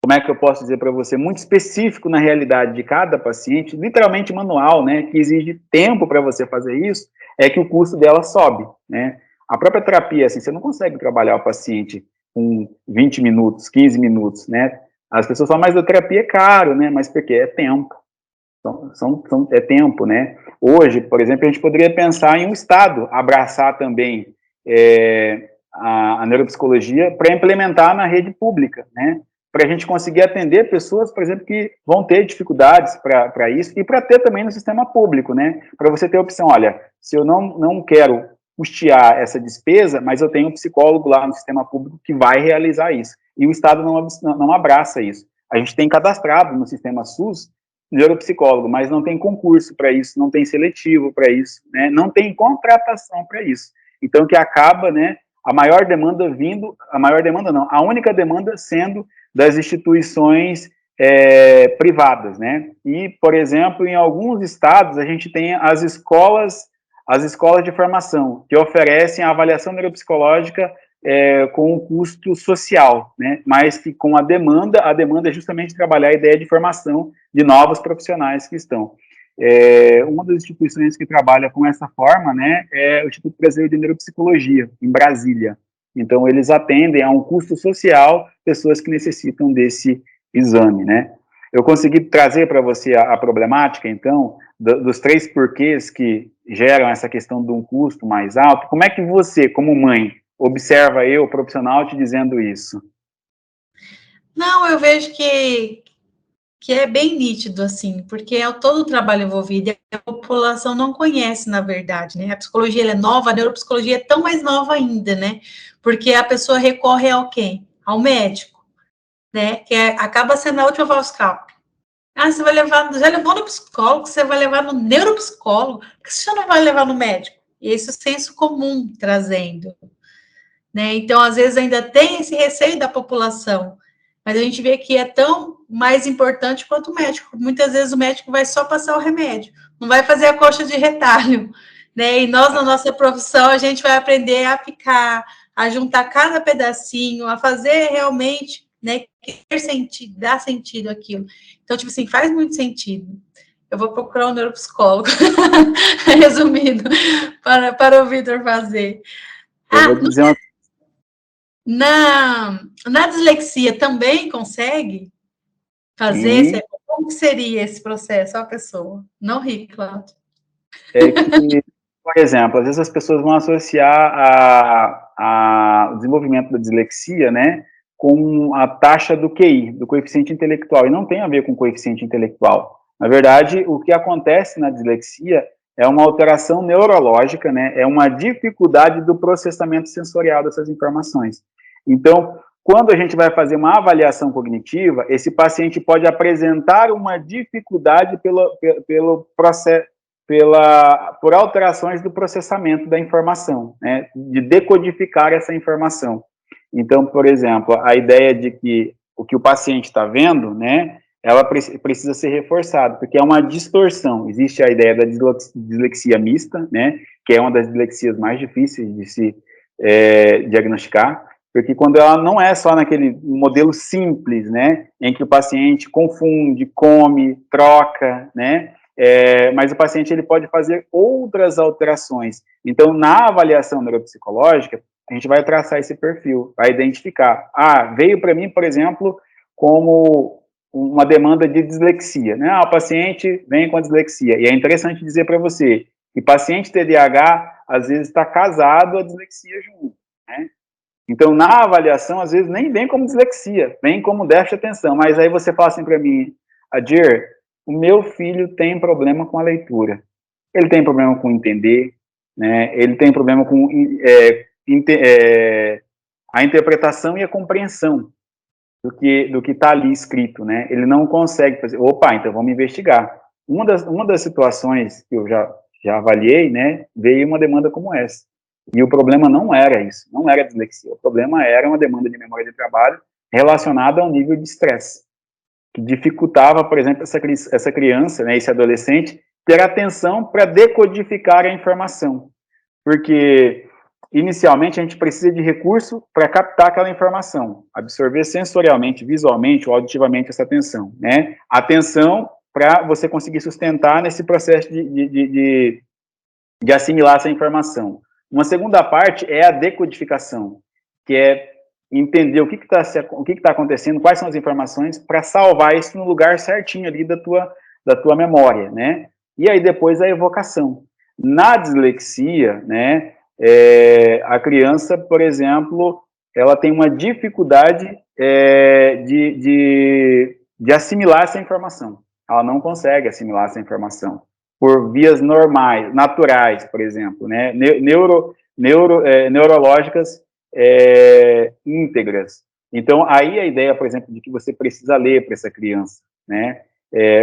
como é que eu posso dizer para você, muito específico na realidade de cada paciente, literalmente manual, né, que exige tempo para você fazer isso, é que o custo dela sobe, né. A própria terapia, assim, você não consegue trabalhar o paciente com 20 minutos, 15 minutos, né. As pessoas falam, mas a terapia é caro, né, mas porque é tempo. É tempo, né. Hoje, por exemplo, a gente poderia pensar em um Estado abraçar também a neuropsicologia para implementar na rede pública, né, para a gente conseguir atender pessoas, por exemplo, que vão ter dificuldades para isso, e para ter também no sistema público, né, para você ter a opção, olha, se eu não quero custear essa despesa, mas eu tenho um psicólogo lá no sistema público que vai realizar isso, e o Estado não abraça isso. A gente tem cadastrado no sistema SUS neuropsicólogo, mas não tem concurso para isso, não tem seletivo para isso, né, não tem contratação para isso. Então, que acaba, né, a única demanda sendo das instituições privadas, né? E, por exemplo, em alguns estados, a gente tem as escolas de formação, que oferecem a avaliação neuropsicológica com um custo social, né? Mas que com a demanda é justamente trabalhar a ideia de formação de novos profissionais que estão. Uma das instituições que trabalha com essa forma, né, é o Instituto Brasileiro de Neuropsicologia, em Brasília. Então, eles atendem a um custo social pessoas que necessitam desse exame, né. Eu consegui trazer para você a problemática, então, dos 3 porquês que geram essa questão de um custo mais alto. Como é que você, como mãe, observa eu, profissional, te dizendo isso? Não, eu vejo que é bem nítido, assim, porque é todo o trabalho envolvido e a população não conhece, na verdade, né? A psicologia ela é nova, a neuropsicologia é tão mais nova ainda, né? Porque a pessoa recorre ao quê? Ao médico, né? Que acaba sendo a última voz escape. Você vai levar, já levou no psicólogo, você vai levar no neuropsicólogo, por que você não vai levar no médico? E esse é o senso comum trazendo, né? Então, às vezes, ainda tem esse receio da população, mas a gente vê que é tão mais importante quanto o médico. Muitas vezes o médico vai só passar o remédio, não vai fazer a coxa de retalho, né? E nós, na nossa profissão, a gente vai aprender a picar, a juntar cada pedacinho, a fazer realmente, né, ter sentido, dar sentido àquilo. Então, tipo assim, faz muito sentido. Eu vou procurar um neuropsicólogo, resumindo, para o Vitor fazer. Eu vou dizer uma... Na dislexia também consegue fazer? Como que seria esse processo, a pessoa? Não ri, Cláudio. Que, por exemplo, às vezes as pessoas vão associar o desenvolvimento da dislexia, né, com a taxa do QI, do coeficiente intelectual, e não tem a ver com coeficiente intelectual. Na verdade, o que acontece na dislexia é uma alteração neurológica, né? É uma dificuldade do processamento sensorial dessas informações. Então, quando a gente vai fazer uma avaliação cognitiva, esse paciente pode apresentar uma dificuldade pelo processo, por alterações do processamento da informação, né, de decodificar essa informação. Então, por exemplo, a ideia de que o que o paciente está vendo, né, ela precisa ser reforçada, porque é uma distorção. Existe a ideia da dislexia mista, né, que é uma das dislexias mais difíceis de se diagnosticar, porque quando ela não é só naquele modelo simples, né, em que o paciente confunde, come, troca, né, mas o paciente ele pode fazer outras alterações. Então, na avaliação neuropsicológica, a gente vai traçar esse perfil, vai identificar. Veio para mim, por exemplo, como uma demanda de dislexia, né? O paciente vem com a dislexia. E é interessante dizer para você que paciente TDAH, às vezes, está casado a dislexia junto, né? Então, na avaliação, às vezes, nem vem como dislexia, vem como déficit de atenção. Mas aí você fala assim para mim, Adir, o meu filho tem problema com a leitura. Ele tem problema com entender, né? Ele tem problema com a interpretação e a compreensão do que está ali escrito, né? Ele não consegue fazer. Opa, então vamos investigar. Uma das situações que eu já avaliei, né? Veio uma demanda como essa. E o problema não era isso, não era dislexia. O problema era uma demanda de memória de trabalho relacionada ao nível de estresse, que dificultava, por exemplo, essa criança, né, esse adolescente, ter atenção para decodificar a informação. Porque, inicialmente, a gente precisa de recurso para captar aquela informação, absorver sensorialmente, visualmente ou auditivamente essa atenção, né? Atenção para você conseguir sustentar nesse processo de assimilar essa informação. Uma segunda parte é a decodificação, que é entender o que está acontecendo, quais são as informações, para salvar isso no lugar certinho ali da tua memória, né? E aí depois a evocação. Na dislexia, né, a criança, por exemplo, ela tem uma dificuldade de assimilar essa informação. Ela não consegue assimilar essa informação por vias normais, naturais, por exemplo, né, neurológicas íntegras. Então, aí a ideia, por exemplo, de que você precisa ler para essa criança, né,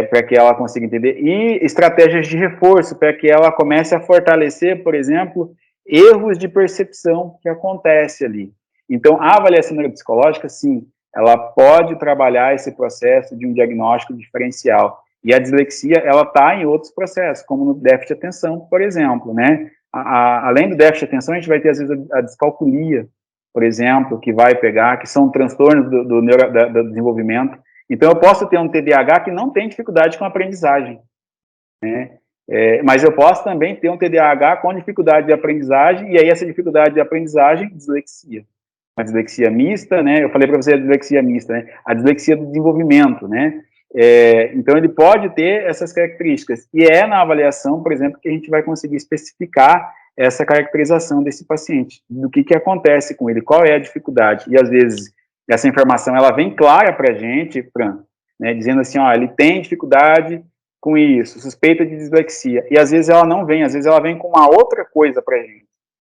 para que ela consiga entender, e estratégias de reforço para que ela comece a fortalecer, por exemplo, erros de percepção que acontece ali. Então, a avaliação neuropsicológica, sim, ela pode trabalhar esse processo de um diagnóstico diferencial. E a dislexia, ela está em outros processos, como no déficit de atenção, por exemplo, né? Além do déficit de atenção, a gente vai ter, às vezes, a descalculia, por exemplo, que vai pegar, que são transtornos do desenvolvimento. Então, eu posso ter um TDAH que não tem dificuldade com a aprendizagem, né? Mas eu posso também ter um TDAH com dificuldade de aprendizagem, e aí essa dificuldade de aprendizagem, dislexia. A dislexia mista, né? Eu falei para você a dislexia mista, né? A dislexia do desenvolvimento, né? Então, ele pode ter essas características. E é na avaliação, por exemplo, que a gente vai conseguir especificar essa caracterização desse paciente, do que acontece com ele, qual é a dificuldade. E, às vezes, essa informação, ela vem clara para a gente, Fran, né, dizendo assim, ó, ele tem dificuldade com isso, suspeita de dislexia. E, às vezes, ela não vem, às vezes, ela vem com uma outra coisa para a gente.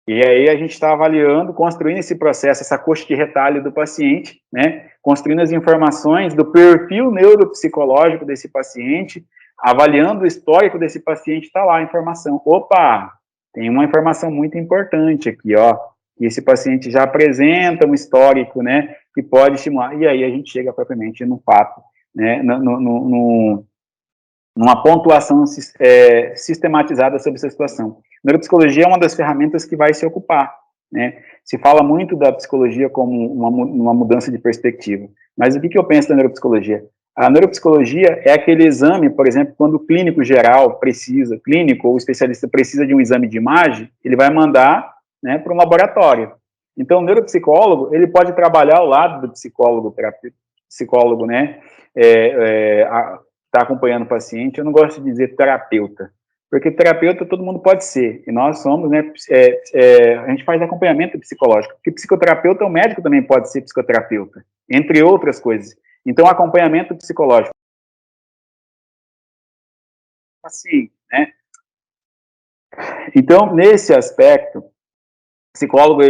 E aí a gente está avaliando, construindo esse processo, essa coxa de retalho do paciente, né, construindo as informações do perfil neuropsicológico desse paciente, avaliando o histórico desse paciente, está lá a informação. Opa, tem uma informação muito importante aqui, ó, que esse paciente já apresenta um histórico, né, que pode estimular, e aí a gente chega propriamente no fato, né, numa pontuação sistematizada sobre essa situação. Neuropsicologia é uma das ferramentas que vai se ocupar, né? Se fala muito da psicologia como uma mudança de perspectiva, mas o que eu penso da neuropsicologia? A neuropsicologia é aquele exame, por exemplo, quando o clínico geral precisa, clínico ou especialista precisa de um exame de imagem, ele vai mandar, né, para um laboratório. Então, o neuropsicólogo, ele pode trabalhar ao lado do psicólogo, né, está acompanhando o paciente. Eu não gosto de dizer terapeuta, porque terapeuta todo mundo pode ser, e nós somos, né, a gente faz acompanhamento psicológico, porque psicoterapeuta, o médico também pode ser psicoterapeuta, entre outras coisas. Então, acompanhamento psicológico. Assim, né, Então, nesse aspecto,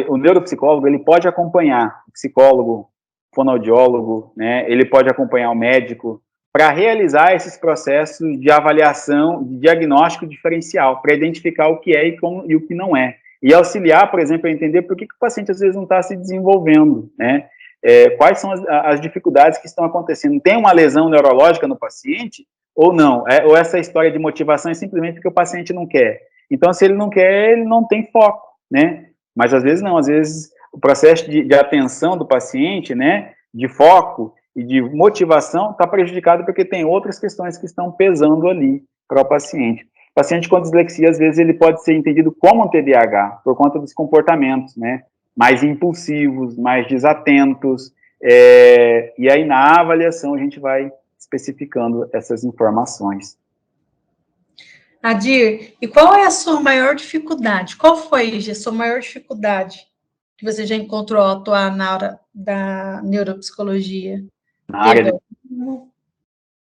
o neuropsicólogo, ele pode acompanhar o psicólogo, o fonoaudiólogo, né, ele pode acompanhar o médico para realizar esses processos de avaliação, de diagnóstico diferencial, para identificar o que é e o que não é. E auxiliar, por exemplo, a entender por que o paciente às vezes não está se desenvolvendo, né? Quais são as dificuldades que estão acontecendo. Tem uma lesão neurológica no paciente ou não? Ou essa história de motivação é simplesmente porque o paciente não quer. Então, se ele não quer, ele não tem foco, né? Mas às vezes não, às vezes o processo de atenção do paciente, né, de foco e de motivação está prejudicado porque tem outras questões que estão pesando ali para o paciente. O paciente com dislexia, às vezes, ele pode ser entendido como um TDAH, por conta dos comportamentos, né, mais impulsivos, mais desatentos, e aí na avaliação a gente vai especificando essas informações. Adir, e qual é a sua maior dificuldade? Qual foi a sua maior dificuldade que você já encontrou ao atuar na área da neuropsicologia? Na área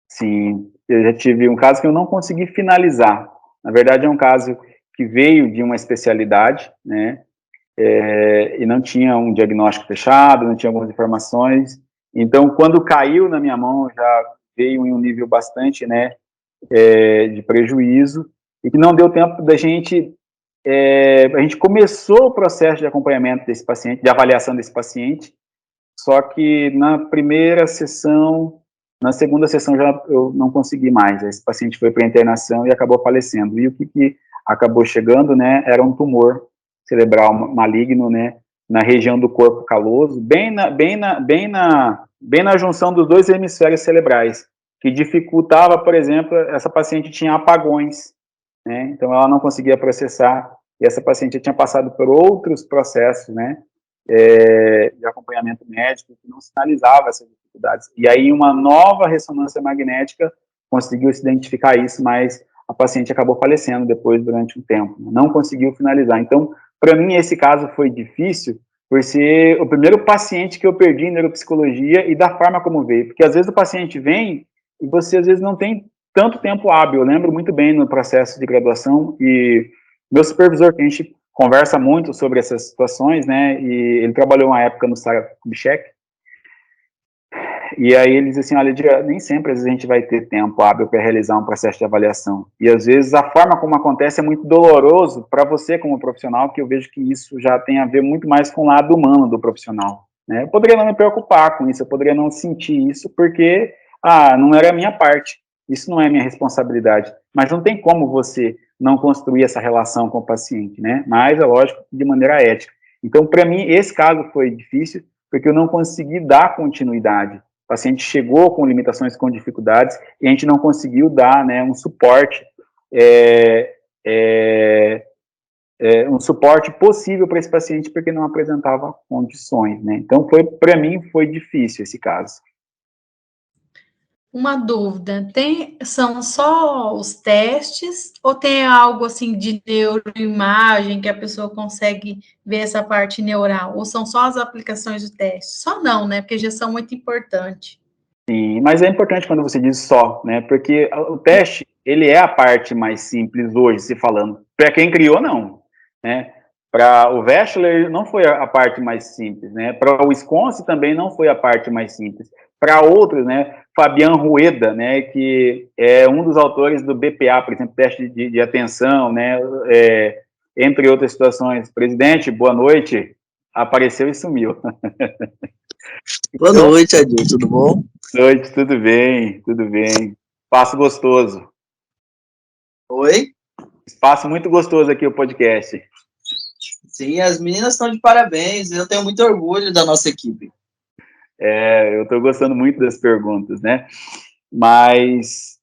Sim, eu já tive um caso que eu não consegui finalizar. Na verdade, é um caso que veio de uma especialidade, né, e não tinha um diagnóstico fechado, não tinha algumas informações. Então, quando caiu na minha mão, já veio em um nível bastante, né, de prejuízo, e que não deu tempo da gente... a gente começou o processo de acompanhamento desse paciente, de avaliação desse paciente, só que na primeira sessão, na segunda sessão eu não consegui mais. Esse paciente foi para internação e acabou falecendo. E o que acabou chegando, né, era um tumor cerebral maligno, né, na região do corpo caloso, bem na junção dos dois hemisférios cerebrais, que dificultava, por exemplo, essa paciente tinha apagões, né, então ela não conseguia processar, e essa paciente tinha passado por outros processos, né, de acompanhamento médico que não sinalizava essas dificuldades. E aí uma nova ressonância magnética conseguiu se identificar isso, mas a paciente acabou falecendo depois durante um tempo, não conseguiu finalizar. Então, para mim, esse caso foi difícil por ser o primeiro paciente que eu perdi em neuropsicologia e da forma como veio, porque às vezes o paciente vem e você às vezes não tem tanto tempo hábil. Eu lembro muito bem no processo de graduação e meu supervisor, que a gente conversa muito sobre essas situações, né, e ele trabalhou uma época no Sara Kubitschek, e aí ele diz assim, olha, nem sempre às vezes a gente vai ter tempo hábil para realizar um processo de avaliação, e às vezes a forma como acontece é muito doloroso para você como profissional, que eu vejo que isso já tem a ver muito mais com o lado humano do profissional, né, eu poderia não me preocupar com isso, eu poderia não sentir isso, porque, não era a minha parte, isso não é minha responsabilidade, mas não tem como você não construir essa relação com o paciente, né? Mas, é lógico, de maneira ética. Então, para mim, esse caso foi difícil, porque eu não consegui dar continuidade. O paciente chegou com limitações, com dificuldades, e a gente não conseguiu dar, né, um suporte, um suporte possível para esse paciente, porque não apresentava condições, né? Então, para mim, foi difícil esse caso. Uma dúvida, são só os testes ou tem algo assim de neuroimagem que a pessoa consegue ver essa parte neural? Ou são só as aplicações do teste? Só não, né? Porque já são muito importantes. Sim, mas é importante quando você diz só, né? Porque o teste, ele é a parte mais simples hoje, se falando. Para quem criou, não, né? Para o Wechsler não foi a parte mais simples, né? Para o Wisconsin também não foi a parte mais simples. Para outros, né? Fabian Rueda, né? Que é um dos autores do BPA, por exemplo, teste de atenção, né? Entre outras situações. Presidente, boa noite. Apareceu e sumiu. Boa noite, Adir, tudo bom? Boa noite, tudo bem, tudo bem. Espaço gostoso. Oi? Espaço muito gostoso aqui, o podcast. Sim, as meninas estão de parabéns, eu tenho muito orgulho da nossa equipe. Eu estou gostando muito das perguntas, né? Mas,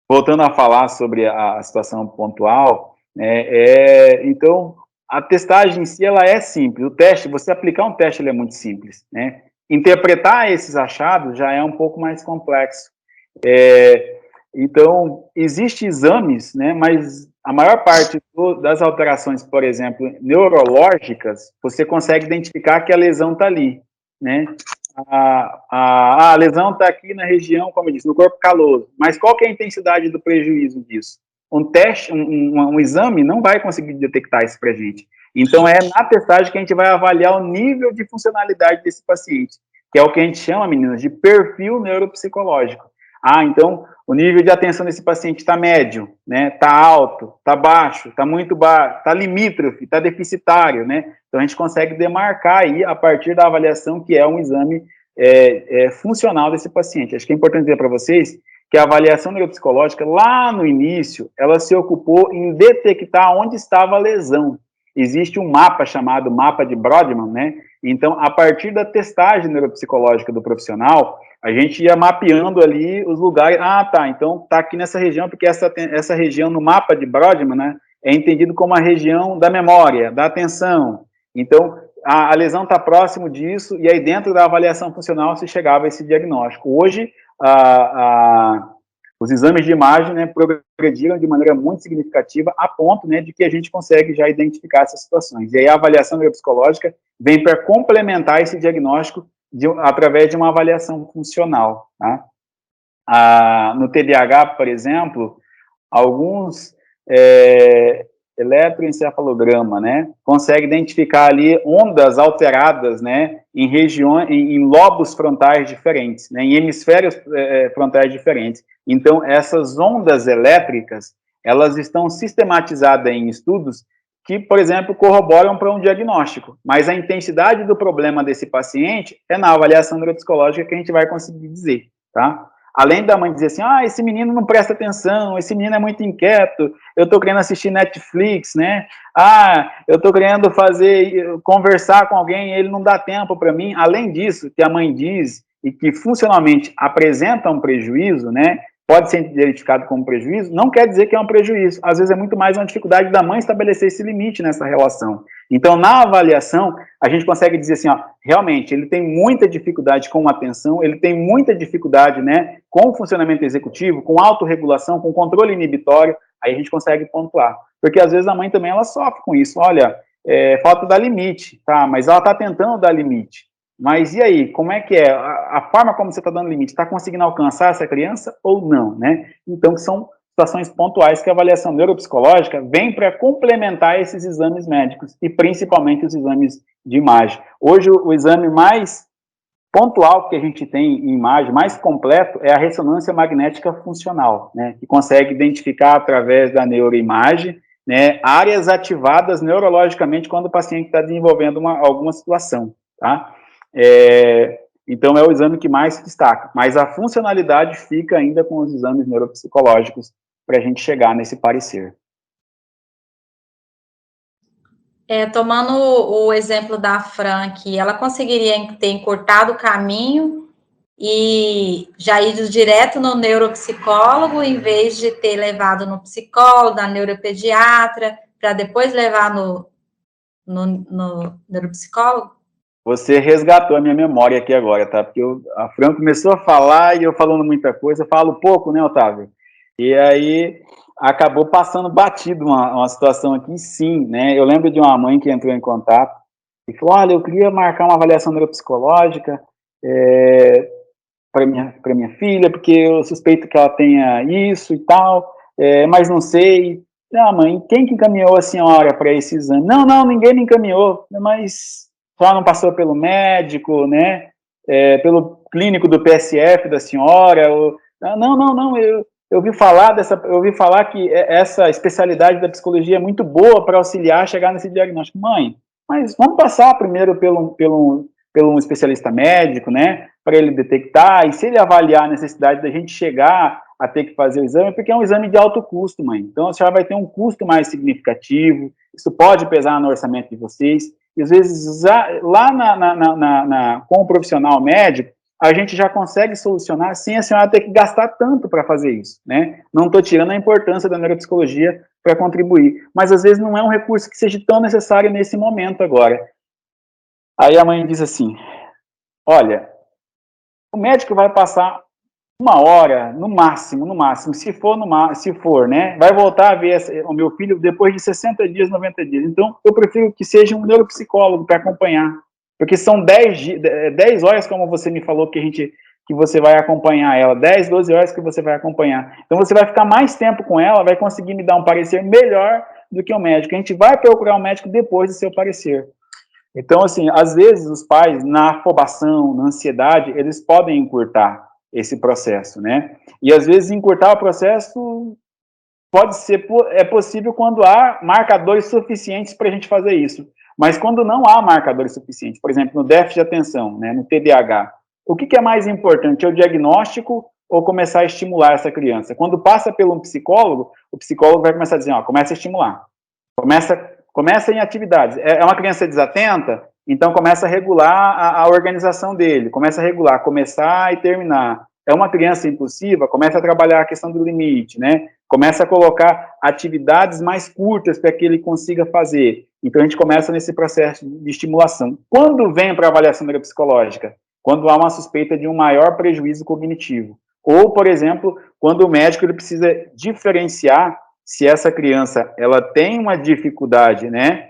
voltando a falar sobre a situação pontual, então, a testagem em si, ela é simples. O teste, você aplicar um teste, ele é muito simples, né? Interpretar esses achados já é um pouco mais complexo. Então, existem exames, né, mas a maior parte das alterações, por exemplo, neurológicas, você consegue identificar que a lesão está ali, né? A lesão está aqui na região, como eu disse, no corpo caloso. Mas qual que é a intensidade do prejuízo disso? um teste, um exame não vai conseguir detectar isso para a gente. Então, é na testagem que a gente vai avaliar o nível de funcionalidade desse paciente, que é o que a gente chama, meninas, de perfil neuropsicológico. Ah, então, o nível de atenção desse paciente está médio, né? Está alto, está baixo, está muito baixo, está limítrofe, está deficitário, né? Então, a gente consegue demarcar aí, a partir da avaliação, que é um exame funcional desse paciente. Acho que é importante dizer para vocês que a avaliação neuropsicológica, lá no início, ela se ocupou em detectar onde estava a lesão. Existe um mapa chamado mapa de Brodmann, né? Então, a partir da testagem neuropsicológica do profissional, a gente ia mapeando ali os lugares. Ah, tá, então tá aqui nessa região, porque essa região no mapa de Brodmann, né, é entendido como a região da memória, da atenção. Então, a lesão está próximo disso, e aí dentro da avaliação funcional se chegava a esse diagnóstico. Hoje, os exames de imagem, né, progrediram de maneira muito significativa, a ponto, né, de que a gente consegue já identificar essas situações. E aí a avaliação neuropsicológica vem para complementar esse diagnóstico através de uma avaliação funcional. Tá? No TDAH, por exemplo, alguns eletroencefalograma, né, consegue identificar ali ondas alteradas, né, em regiões, em lobos frontais diferentes, né, em hemisférios frontais diferentes. Então, essas ondas elétricas, elas estão sistematizadas em estudos que, por exemplo, corroboram para um diagnóstico, mas a intensidade do problema desse paciente é na avaliação neuropsicológica que a gente vai conseguir dizer, tá? Além da mãe dizer assim, esse menino não presta atenção, esse menino é muito inquieto, eu estou querendo assistir Netflix, né? Eu estou querendo conversar com alguém, ele não dá tempo para mim. Além disso, que a mãe diz e que funcionalmente apresenta um prejuízo, né? Pode ser identificado como prejuízo, não quer dizer que é um prejuízo. Às vezes é muito mais uma dificuldade da mãe estabelecer esse limite nessa relação. Então, na avaliação, a gente consegue dizer assim, realmente, ele tem muita dificuldade com atenção, ele tem muita dificuldade, né, com o funcionamento executivo, com autorregulação, com controle inibitório, aí a gente consegue pontuar. Porque às vezes a mãe também, ela sofre com isso. Olha, falta dar limite, tá? Mas ela está tentando dar limite. Mas e aí, como é que é? A forma como você está dando limite, está conseguindo alcançar essa criança ou não, né? Então, são situações pontuais que a avaliação neuropsicológica vem para complementar esses exames médicos, e principalmente os exames de imagem. Hoje, o exame mais pontual que a gente tem em imagem, mais completo, é a ressonância magnética funcional, né? Que consegue identificar através da neuroimagem, né, áreas ativadas neurologicamente quando o paciente está desenvolvendo alguma situação, tá? Então, é o exame que mais se destaca, mas a funcionalidade fica ainda com os exames neuropsicológicos para a gente chegar nesse parecer. Tomando o exemplo da Fran, que ela conseguiria ter encurtado o caminho e já ido direto no neuropsicólogo, em vez de ter levado no psicólogo, na neuropediatra, para depois levar no neuropsicólogo? Você resgatou a minha memória aqui agora, tá? Porque a Fran começou a falar e eu falando muita coisa, eu falo pouco, né, Otávio? E aí acabou passando batido uma situação aqui, sim, né? Eu lembro de uma mãe que entrou em contato e falou, olha, eu queria marcar uma avaliação neuropsicológica para minha filha, porque eu suspeito que ela tenha isso e tal, mas não sei. Mãe, quem que encaminhou a senhora para esse exame? Não, ninguém me encaminhou, mas só não passou pelo médico, né? Pelo clínico do PSF da senhora? Não, eu ouvi falar que essa especialidade da psicologia é muito boa para auxiliar a chegar nesse diagnóstico. Mãe, mas vamos passar primeiro pelo um especialista médico, né, para ele detectar, e se ele avaliar a necessidade da gente chegar a ter que fazer o exame, porque é um exame de alto custo, mãe. Então, a senhora vai ter um custo mais significativo, isso pode pesar no orçamento de vocês, e às vezes, lá com o profissional médico, a gente já consegue solucionar sem a senhora ter que gastar tanto para fazer isso, né? Não estou tirando a importância da neuropsicologia para contribuir, mas às vezes não é um recurso que seja tão necessário nesse momento agora. Aí a mãe diz assim, olha, o médico vai passar 1 hora, no máximo, se for, né, vai voltar a ver o meu filho depois de 60 dias, 90 dias. Então, eu prefiro que seja um neuropsicólogo para acompanhar, porque são 10 horas, como você me falou, que que você vai acompanhar ela, 10, 12 horas que você vai acompanhar. Então, você vai ficar mais tempo com ela, vai conseguir me dar um parecer melhor do que o médico. A gente vai procurar o médico depois do seu parecer. Então, assim, às vezes os pais, na afobação, na ansiedade, eles podem encurtar esse processo, né? E às vezes encurtar o processo é possível quando há marcadores suficientes para a gente fazer isso. Mas quando não há marcadores suficientes, por exemplo, no déficit de atenção, né, no TDAH, o que é mais importante, é o diagnóstico ou começar a estimular essa criança? Quando passa pelo psicólogo, o psicólogo vai começar a dizer, ó, começa a estimular, começa em atividades. É uma criança desatenta, então começa a regular a organização dele, começa a regular, começar e terminar. É uma criança impulsiva, começa a trabalhar a questão do limite, né? Começa a colocar atividades mais curtas para que ele consiga fazer. Então, a gente começa nesse processo de estimulação. Quando vem para a avaliação neuropsicológica? Quando há uma suspeita de um maior prejuízo cognitivo. Ou, por exemplo, quando o médico ele precisa diferenciar se essa criança ela tem uma dificuldade, né,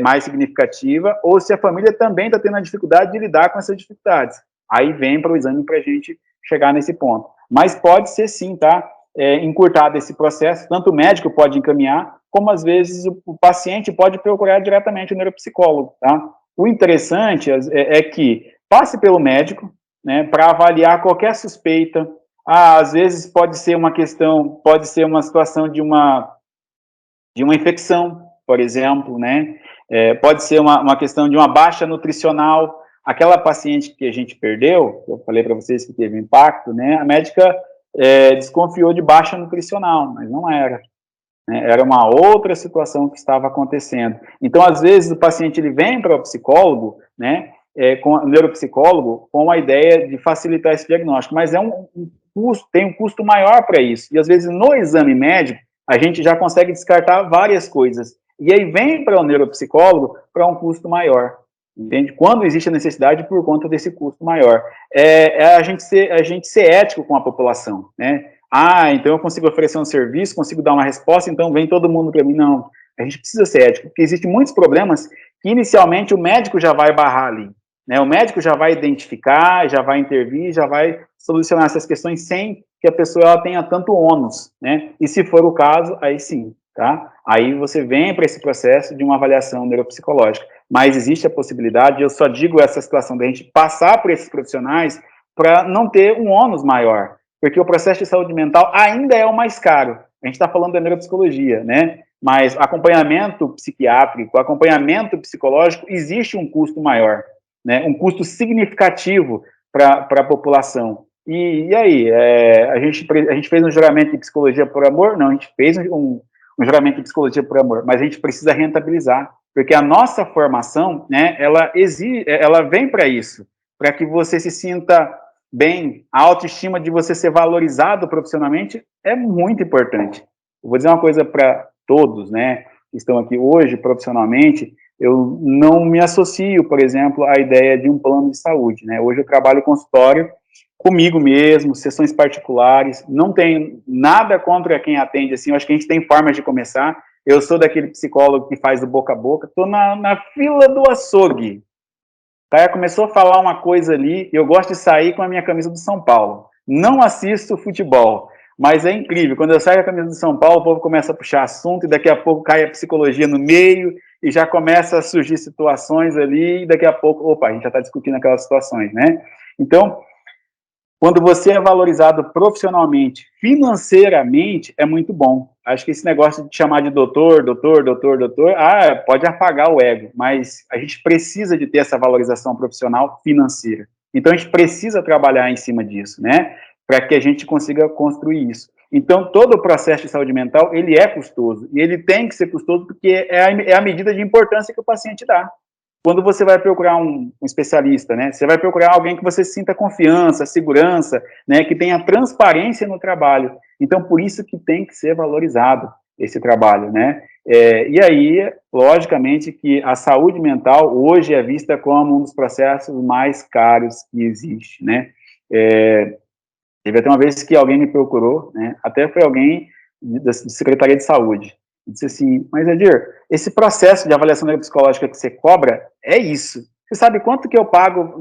mais significativa, ou se a família também está tendo a dificuldade de lidar com essas dificuldades. Aí vem para o exame para a gente chegar nesse ponto. Mas pode ser sim, tá? Encurtado esse processo, tanto o médico pode encaminhar, como às vezes o paciente pode procurar diretamente o neuropsicólogo, tá? O interessante é que passe pelo médico, né, para avaliar qualquer suspeita. Às vezes pode ser uma questão, pode ser uma situação de uma infecção, por exemplo, né? Pode ser uma questão de uma baixa nutricional. Aquela paciente que a gente perdeu, eu falei para vocês que teve impacto, né? A médica desconfiou de baixa nutricional, mas não era. Né? Era uma outra situação que estava acontecendo. Então, às vezes, o paciente ele vem para o psicólogo, né? Com o neuropsicólogo, com a ideia de facilitar esse diagnóstico, mas tem um custo maior para isso. E, às vezes, no exame médico, a gente já consegue descartar várias coisas. E aí vem para o neuropsicólogo para um custo maior. Entende? Quando existe a necessidade por conta desse custo maior. A gente ser ético com a população, né? Então eu consigo oferecer um serviço, consigo dar uma resposta, então vem todo mundo para mim. Não, a gente precisa ser ético, porque existem muitos problemas que inicialmente o médico já vai barrar ali, né? O médico já vai identificar, já vai intervir, já vai solucionar essas questões sem que a pessoa ela tenha tanto ônus, né? E se for o caso, aí sim, tá? Aí você vem para esse processo de uma avaliação neuropsicológica. Mas existe a possibilidade, eu só digo essa situação da gente passar por esses profissionais para não ter um ônus maior, porque o processo de saúde mental ainda é o mais caro. A gente está falando da neuropsicologia, né? Mas acompanhamento psiquiátrico, acompanhamento psicológico, existe um custo maior, né? Um custo significativo para a população. E aí, a gente fez um juramento de psicologia por amor? Não, a gente fez um juramento de psicologia por amor, mas a gente precisa rentabilizar, porque a nossa formação, né, ela vem para isso, para que você se sinta bem, a autoestima de você ser valorizado profissionalmente é muito importante. Eu vou dizer uma coisa para todos, né, que estão aqui hoje profissionalmente, eu não me associo, por exemplo, à ideia de um plano de saúde, né, hoje eu trabalho em consultório, comigo mesmo, sessões particulares, não tenho nada contra quem atende, assim, eu acho que a gente tem formas de começar. Eu sou daquele psicólogo que faz o boca a boca, estou na fila do açougue. O cara começou a falar uma coisa ali, eu gosto de sair com a minha camisa do São Paulo. Não assisto futebol, mas é incrível, quando eu saio com a camisa do São Paulo, o povo começa a puxar assunto, e daqui a pouco cai a psicologia no meio, e já começa a surgir situações ali, e daqui a pouco, opa, a gente já está discutindo aquelas situações, né? Então, quando você é valorizado profissionalmente, financeiramente, é muito bom. Acho que esse negócio de chamar de doutor, pode apagar o ego, mas a gente precisa de ter essa valorização profissional financeira. Então, a gente precisa trabalhar em cima disso, né? Para que a gente consiga construir isso. Então, todo o processo de saúde mental, ele é custoso. E ele tem que ser custoso porque é a medida de importância que o paciente dá. Quando você vai procurar um especialista, né, você vai procurar alguém que você sinta confiança, segurança, né, que tenha transparência no trabalho. Então, por isso que tem que ser valorizado esse trabalho, né. E aí, logicamente, que a saúde mental hoje é vista como um dos processos mais caros que existe, né. Teve até uma vez que alguém me procurou, né, até foi alguém da Secretaria de Saúde, disse assim, mas Edir, esse processo de avaliação neuropsicológica que você cobra é isso. Você sabe quanto que eu pago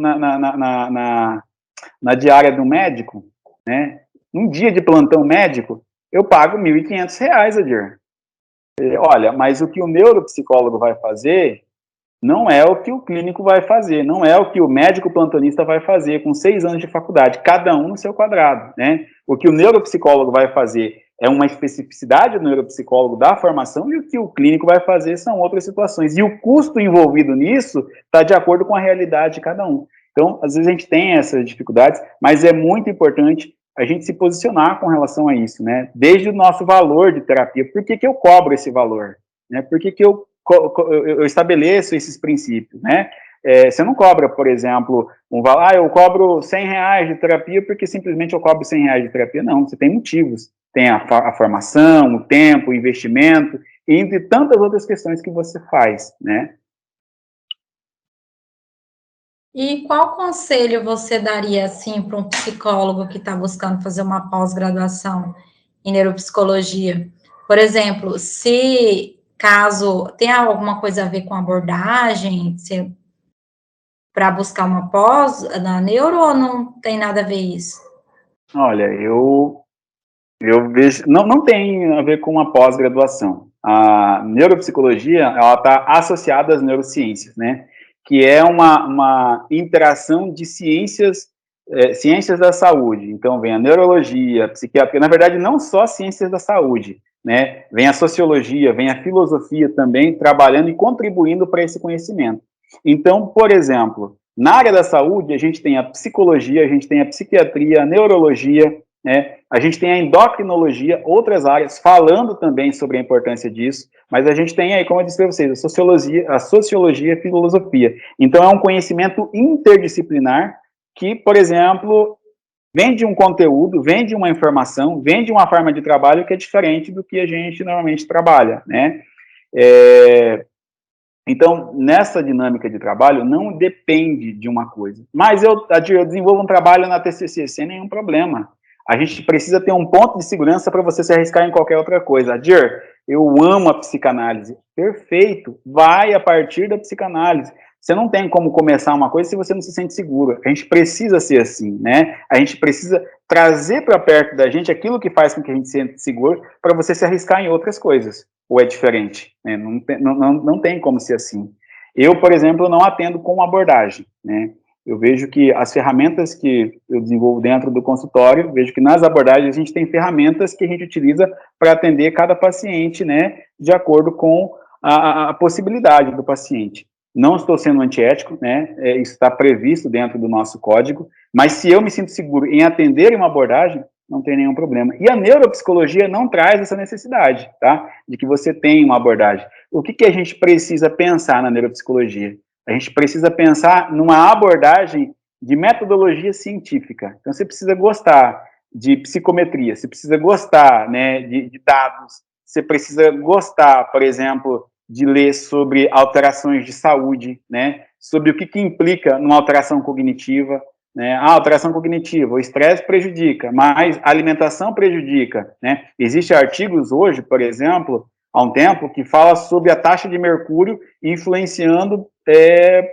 na diária do médico, né? Num dia de plantão médico, eu pago R$ 1.500, Adir. Olha, mas o que o neuropsicólogo vai fazer não é o que o clínico vai fazer, não é o que o médico plantonista vai fazer com 6 anos de faculdade, cada um no seu quadrado, né? O que o neuropsicólogo vai fazer é uma especificidade do neuropsicólogo da formação e o que o clínico vai fazer são outras situações. E o custo envolvido nisso está de acordo com a realidade de cada um. Então, às vezes a gente tem essas dificuldades, mas é muito importante a gente se posicionar com relação a isso, né? Desde o nosso valor de terapia, por que eu cobro esse valor? Né? Por que eu estabeleço esses princípios, né? Você não cobra, por exemplo, eu cobro R$100 de terapia porque simplesmente eu cobro R$100 de terapia. Não, você tem motivos. Tem a formação, o tempo, o investimento, entre tantas outras questões que você faz, né? E qual conselho você daria, assim, para um psicólogo que está buscando fazer uma pós-graduação em neuropsicologia? Por exemplo, se caso tem alguma coisa a ver com abordagem, para buscar uma pós na neuro ou não tem nada a ver isso? Olha, eu vejo, não tem a ver com uma pós-graduação. A neuropsicologia, ela está associada às neurociências, né? Que é uma interação de ciências da saúde. Então, vem a neurologia, a psiquiatria, na verdade, não só ciências da saúde, né? Vem a sociologia, vem a filosofia também, trabalhando e contribuindo para esse conhecimento. Então, por exemplo, na área da saúde, a gente tem a psicologia, a gente tem a psiquiatria, a neurologia, né? A gente tem a endocrinologia, outras áreas falando também sobre a importância disso, mas a gente tem aí, como eu disse para vocês, a sociologia e a filosofia. Então, é um conhecimento interdisciplinar que, por exemplo, vem de um conteúdo, vem de uma informação, vem de uma forma de trabalho que é diferente do que a gente normalmente trabalha, né? Então, nessa dinâmica de trabalho, não depende de uma coisa. Mas eu desenvolvo um trabalho na TCC sem nenhum problema. A gente precisa ter um ponto de segurança para você se arriscar em qualquer outra coisa. Adir, eu amo a psicanálise. Perfeito, vai a partir da psicanálise. Você não tem como começar uma coisa se você não se sente seguro. A gente precisa ser assim, né? A gente precisa trazer para perto da gente aquilo que faz com que a gente se sente seguro para você se arriscar em outras coisas. Ou é diferente? Né? Não tem como ser assim. Eu, por exemplo, não atendo com abordagem, né? Eu vejo que as ferramentas que eu desenvolvo dentro do consultório, vejo que nas abordagens a gente tem ferramentas que a gente utiliza para atender cada paciente, né, de acordo com a possibilidade do paciente. Não estou sendo antiético, né, isso está previsto dentro do nosso código, mas se eu me sinto seguro em atender uma abordagem, não tem nenhum problema. E a neuropsicologia não traz essa necessidade, tá, de que você tenha uma abordagem. O que a gente precisa pensar na neuropsicologia? A gente precisa pensar numa abordagem de metodologia científica. Então, você precisa gostar de psicometria, você precisa gostar, né, de dados, você precisa gostar, por exemplo, de ler sobre alterações de saúde, né, sobre o que implica numa alteração cognitiva, né, a alteração cognitiva, o estresse prejudica, mas a alimentação prejudica, né. Existem artigos hoje, por exemplo, há um tempo, que fala sobre a taxa de mercúrio influenciando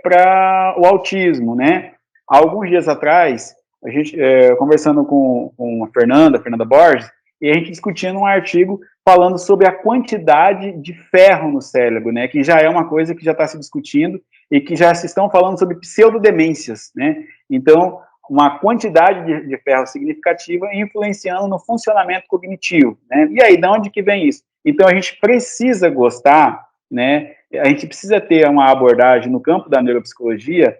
para o autismo, né? Há alguns dias atrás, a gente conversando com a Fernanda Borges, e a gente discutindo um artigo falando sobre a quantidade de ferro no cérebro, né? Que já é uma coisa que já está se discutindo e que já se estão falando sobre pseudodemências, né? Então, uma quantidade de ferro significativa influenciando no funcionamento cognitivo, né? E aí, de onde que vem isso? Então, a gente precisa gostar, né? A gente precisa ter uma abordagem no campo da neuropsicologia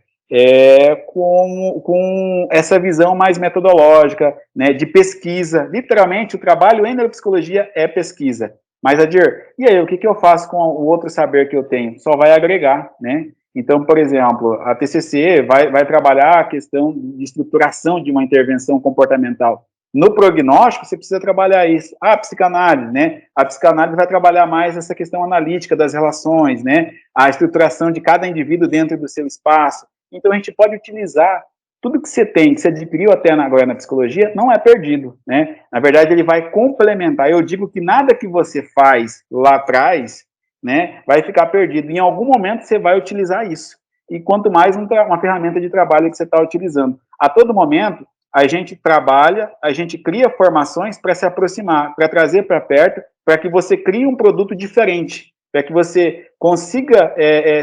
com essa visão mais metodológica, né, de pesquisa. Literalmente, o trabalho em neuropsicologia é pesquisa. Mas, Adir, e aí, o que eu faço com o outro saber que eu tenho? Só vai agregar, né? Então, por exemplo, a TCC vai trabalhar a questão de estruturação de uma intervenção comportamental. No prognóstico, você precisa trabalhar isso. A psicanálise, né? A psicanálise vai trabalhar mais essa questão analítica das relações, né? A estruturação de cada indivíduo dentro do seu espaço. Então, a gente pode utilizar tudo que você tem, que você adquiriu até agora na psicologia, não é perdido, né? Na verdade, ele vai complementar. Eu digo que nada que você faz lá atrás, né, vai ficar perdido. Em algum momento, você vai utilizar isso. E quanto mais uma ferramenta de trabalho que você está utilizando. a todo momento, a gente trabalha, a gente cria formações para se aproximar, para trazer para perto, para que você crie um produto diferente, para que você consiga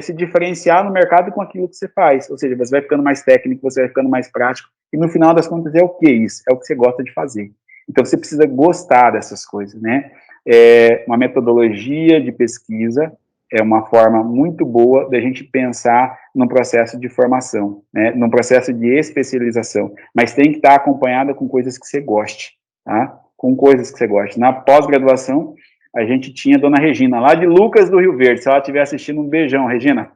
se diferenciar no mercado com aquilo que você faz. Ou seja, você vai ficando mais técnico, você vai ficando mais prático, e no final das contas é o que isso? É o que você gosta de fazer. Então você precisa gostar dessas coisas, né? Uma metodologia de pesquisa é uma forma muito boa da gente pensar num processo de formação, né? Num processo de especialização, mas tem que estar acompanhada com coisas que você goste, tá? Com coisas que você goste. Na pós-graduação, a gente tinha a dona Regina, lá de Lucas do Rio Verde. Se ela estiver assistindo, um beijão, Regina.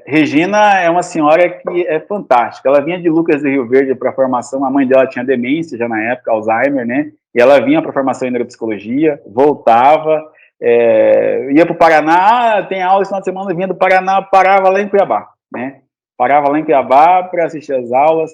Regina é uma senhora que é fantástica. Ela vinha de Lucas do Rio Verde para a formação, a mãe dela tinha demência já na época, Alzheimer, né? E ela vinha para a formação em neuropsicologia, voltava, ia para o Paraná, tem aula esse final de semana, vinha do Paraná, parava lá em Cuiabá, né? Parava lá em Cuiabá para assistir as aulas.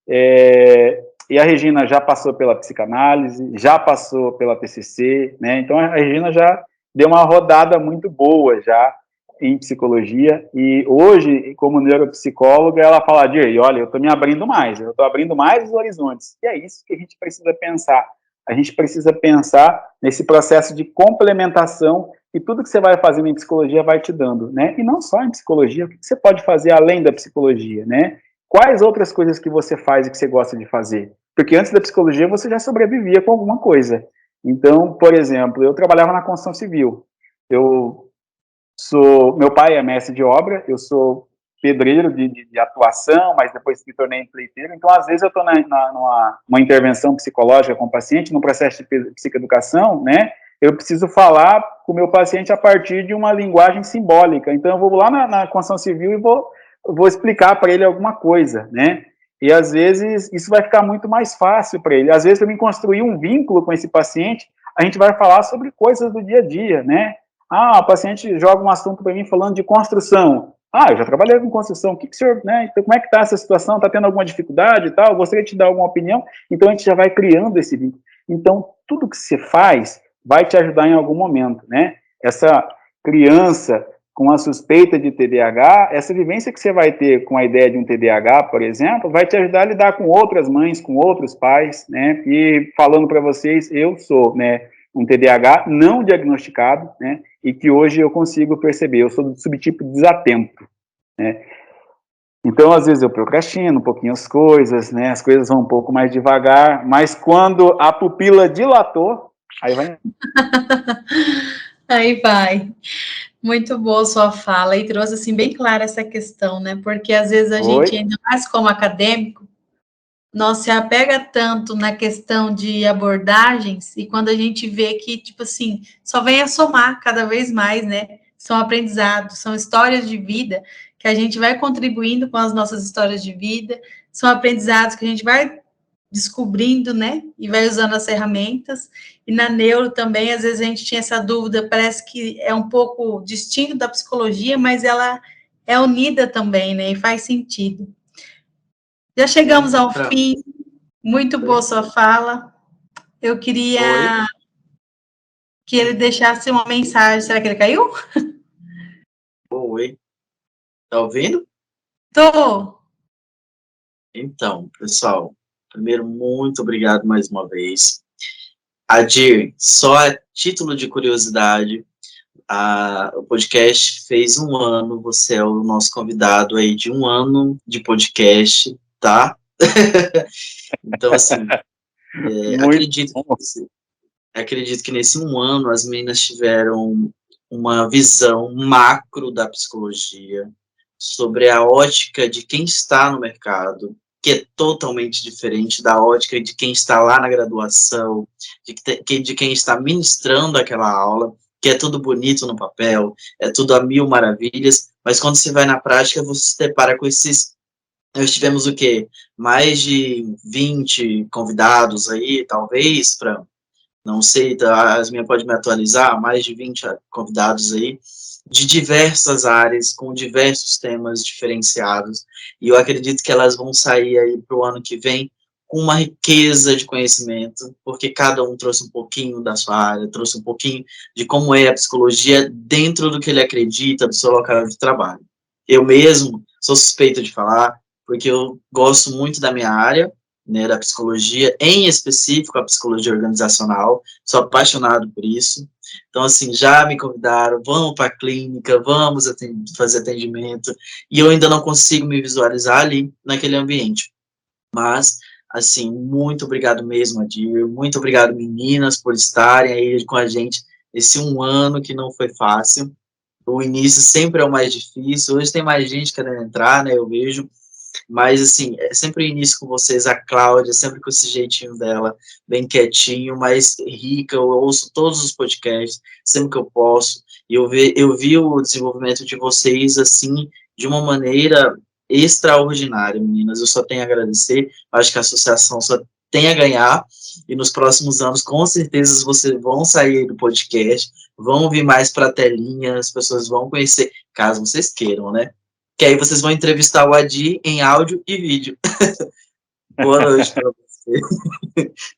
E a Regina já passou pela psicanálise, já passou pela TCC, né? Então a Regina já deu uma rodada muito boa já em psicologia, e hoje, como neuropsicóloga, ela fala, Dir, olha, eu estou me abrindo mais, eu estou abrindo mais os horizontes, e é isso que a gente precisa pensar. A gente precisa pensar nesse processo de complementação, e tudo que você vai fazendo em psicologia vai te dando, né? E não só em psicologia, o que você pode fazer além da psicologia, né? Quais outras coisas que você faz e que você gosta de fazer? Porque antes da psicologia você já sobrevivia com alguma coisa. Então, por exemplo, eu trabalhava na construção civil. Meu pai é mestre de obra, eu sou pedreiro de atuação, mas depois me tornei empreiteiro. Então, às vezes eu estou numa intervenção psicológica com o paciente, num processo de psicoeducação, né? Eu preciso falar com o meu paciente a partir de uma linguagem simbólica. Então, eu vou lá na construção civil e vou explicar para ele alguma coisa, né? E, às vezes, isso vai ficar muito mais fácil para ele. Às vezes, para mim construir um vínculo com esse paciente, a gente vai falar sobre coisas do dia a dia, né? O paciente joga um assunto para mim falando de construção. Eu já trabalhei com construção, o que o senhor, né? Então, como é que está essa situação? Está tendo alguma dificuldade e tal? Eu gostaria de te dar alguma opinião. Então, a gente já vai criando esse vínculo. Então, tudo que você faz vai te ajudar em algum momento, né? Essa criança com a suspeita de TDAH, essa vivência que você vai ter com a ideia de um TDAH, por exemplo, vai te ajudar a lidar com outras mães, com outros pais, né? E falando para vocês, eu sou, né, um TDAH não diagnosticado, né? E que hoje eu consigo perceber, eu sou do subtipo desatento, né? Então, às vezes eu procrastino um pouquinho as coisas, né? As coisas vão um pouco mais devagar, mas quando a pupila dilatou, aí vai. Aí vai. Muito boa sua fala, e trouxe, assim, bem clara essa questão, né? Porque, às vezes, a gente, ainda mais como acadêmico, não se apega tanto na questão de abordagens, e quando a gente vê que, tipo assim, só vem a somar cada vez mais, né? São aprendizados, são histórias de vida que a gente vai contribuindo com as nossas histórias de vida, são aprendizados que a gente vai descobrindo, né? E vai usando as ferramentas. E na neuro também, às vezes a gente tinha essa dúvida, parece que é um pouco distinto da psicologia, mas ela é unida também, né? E faz sentido. Já chegamos ao fim. Muito boa sua fala. Eu queria que ele deixasse uma mensagem. Será que ele caiu? Oi. Tá ouvindo? Tô. Então, pessoal, primeiro, muito obrigado mais uma vez. Adir, só a título de curiosidade, o podcast fez 1 ano, você é o nosso convidado aí de 1 ano de podcast, tá? Então, assim, acredito que nesse 1 ano as meninas tiveram uma visão macro da psicologia, sobre a ótica de quem está no mercado, que é totalmente diferente da ótica de quem está lá na graduação, de quem está ministrando aquela aula, que é tudo bonito no papel, é tudo a mil maravilhas, mas quando você vai na prática, você se depara com esses... Nós tivemos o quê? Mais de 20 convidados aí, talvez, para... Não sei, a Asminha pode me atualizar, mais de 20 convidados aí, de diversas áreas, com diversos temas diferenciados, e eu acredito que elas vão sair aí para o ano que vem com uma riqueza de conhecimento, porque cada um trouxe um pouquinho da sua área, trouxe um pouquinho de como é a psicologia dentro do que ele acredita, do seu local de trabalho. Eu mesmo sou suspeito de falar, porque eu gosto muito da minha área, né, da psicologia, em específico a psicologia organizacional, sou apaixonado por isso. Então, assim, já me convidaram, vamos para a clínica, vamos fazer atendimento, e eu ainda não consigo me visualizar ali, naquele ambiente. Mas, assim, muito obrigado mesmo, Adir, muito obrigado, meninas, por estarem aí com a gente esse 1 ano que não foi fácil. O início sempre é o mais difícil, hoje tem mais gente querendo entrar, né, eu vejo, mas, assim, é sempre o início com vocês, a Cláudia, sempre com esse jeitinho dela, bem quietinho, mas rica, eu ouço todos os podcasts, sempre que eu posso, e eu vi o desenvolvimento de vocês, assim, de uma maneira extraordinária, meninas, eu só tenho a agradecer, acho que a associação só tem a ganhar, e nos próximos anos, com certeza, vocês vão sair do podcast, vão vir mais para a telinha, as pessoas vão conhecer, caso vocês queiram, né? Que aí vocês vão entrevistar o Adi em áudio e vídeo. Boa noite para você.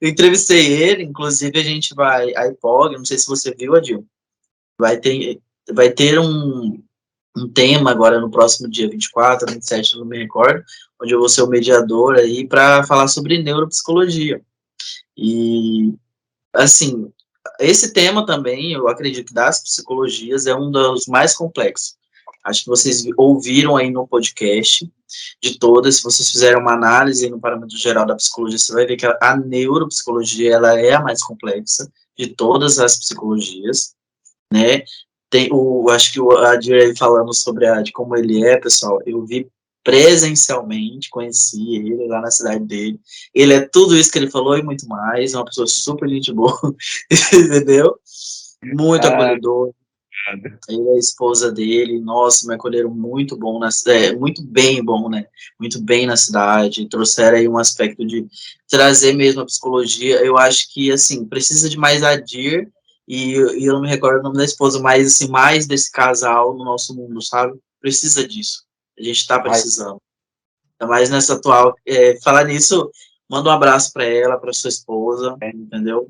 Eu entrevistei ele, inclusive a gente vai, a IPOG, não sei se você viu, Adil, vai ter um tema agora no próximo dia 24, 27, não me recordo, onde eu vou ser o mediador aí para falar sobre neuropsicologia. E, assim, esse tema também, eu acredito, das psicologias, é um dos mais complexos. Acho que vocês ouviram aí no podcast de todas, se vocês fizerem uma análise no parâmetro geral da psicologia, você vai ver que a neuropsicologia, ela é a mais complexa de todas as psicologias, né? Acho que o Adir aí falando sobre de como ele é, pessoal, eu vi presencialmente, conheci ele lá na cidade dele, ele é tudo isso que ele falou e muito mais, é uma pessoa super gente boa, entendeu? Muito acolhedor. Ele é a esposa dele, nossa, me acolheram muito bom, muito bem bom, né? Muito bem na cidade, trouxeram aí um aspecto de trazer mesmo a psicologia. Eu acho que, assim, precisa de mais Adir, e eu não me recordo o nome da esposa, mas, assim, mais desse casal no nosso mundo, sabe? Precisa disso. A gente tá precisando. Ainda mais nessa atual. Falar nisso, manda um abraço para ela, para sua esposa, entendeu?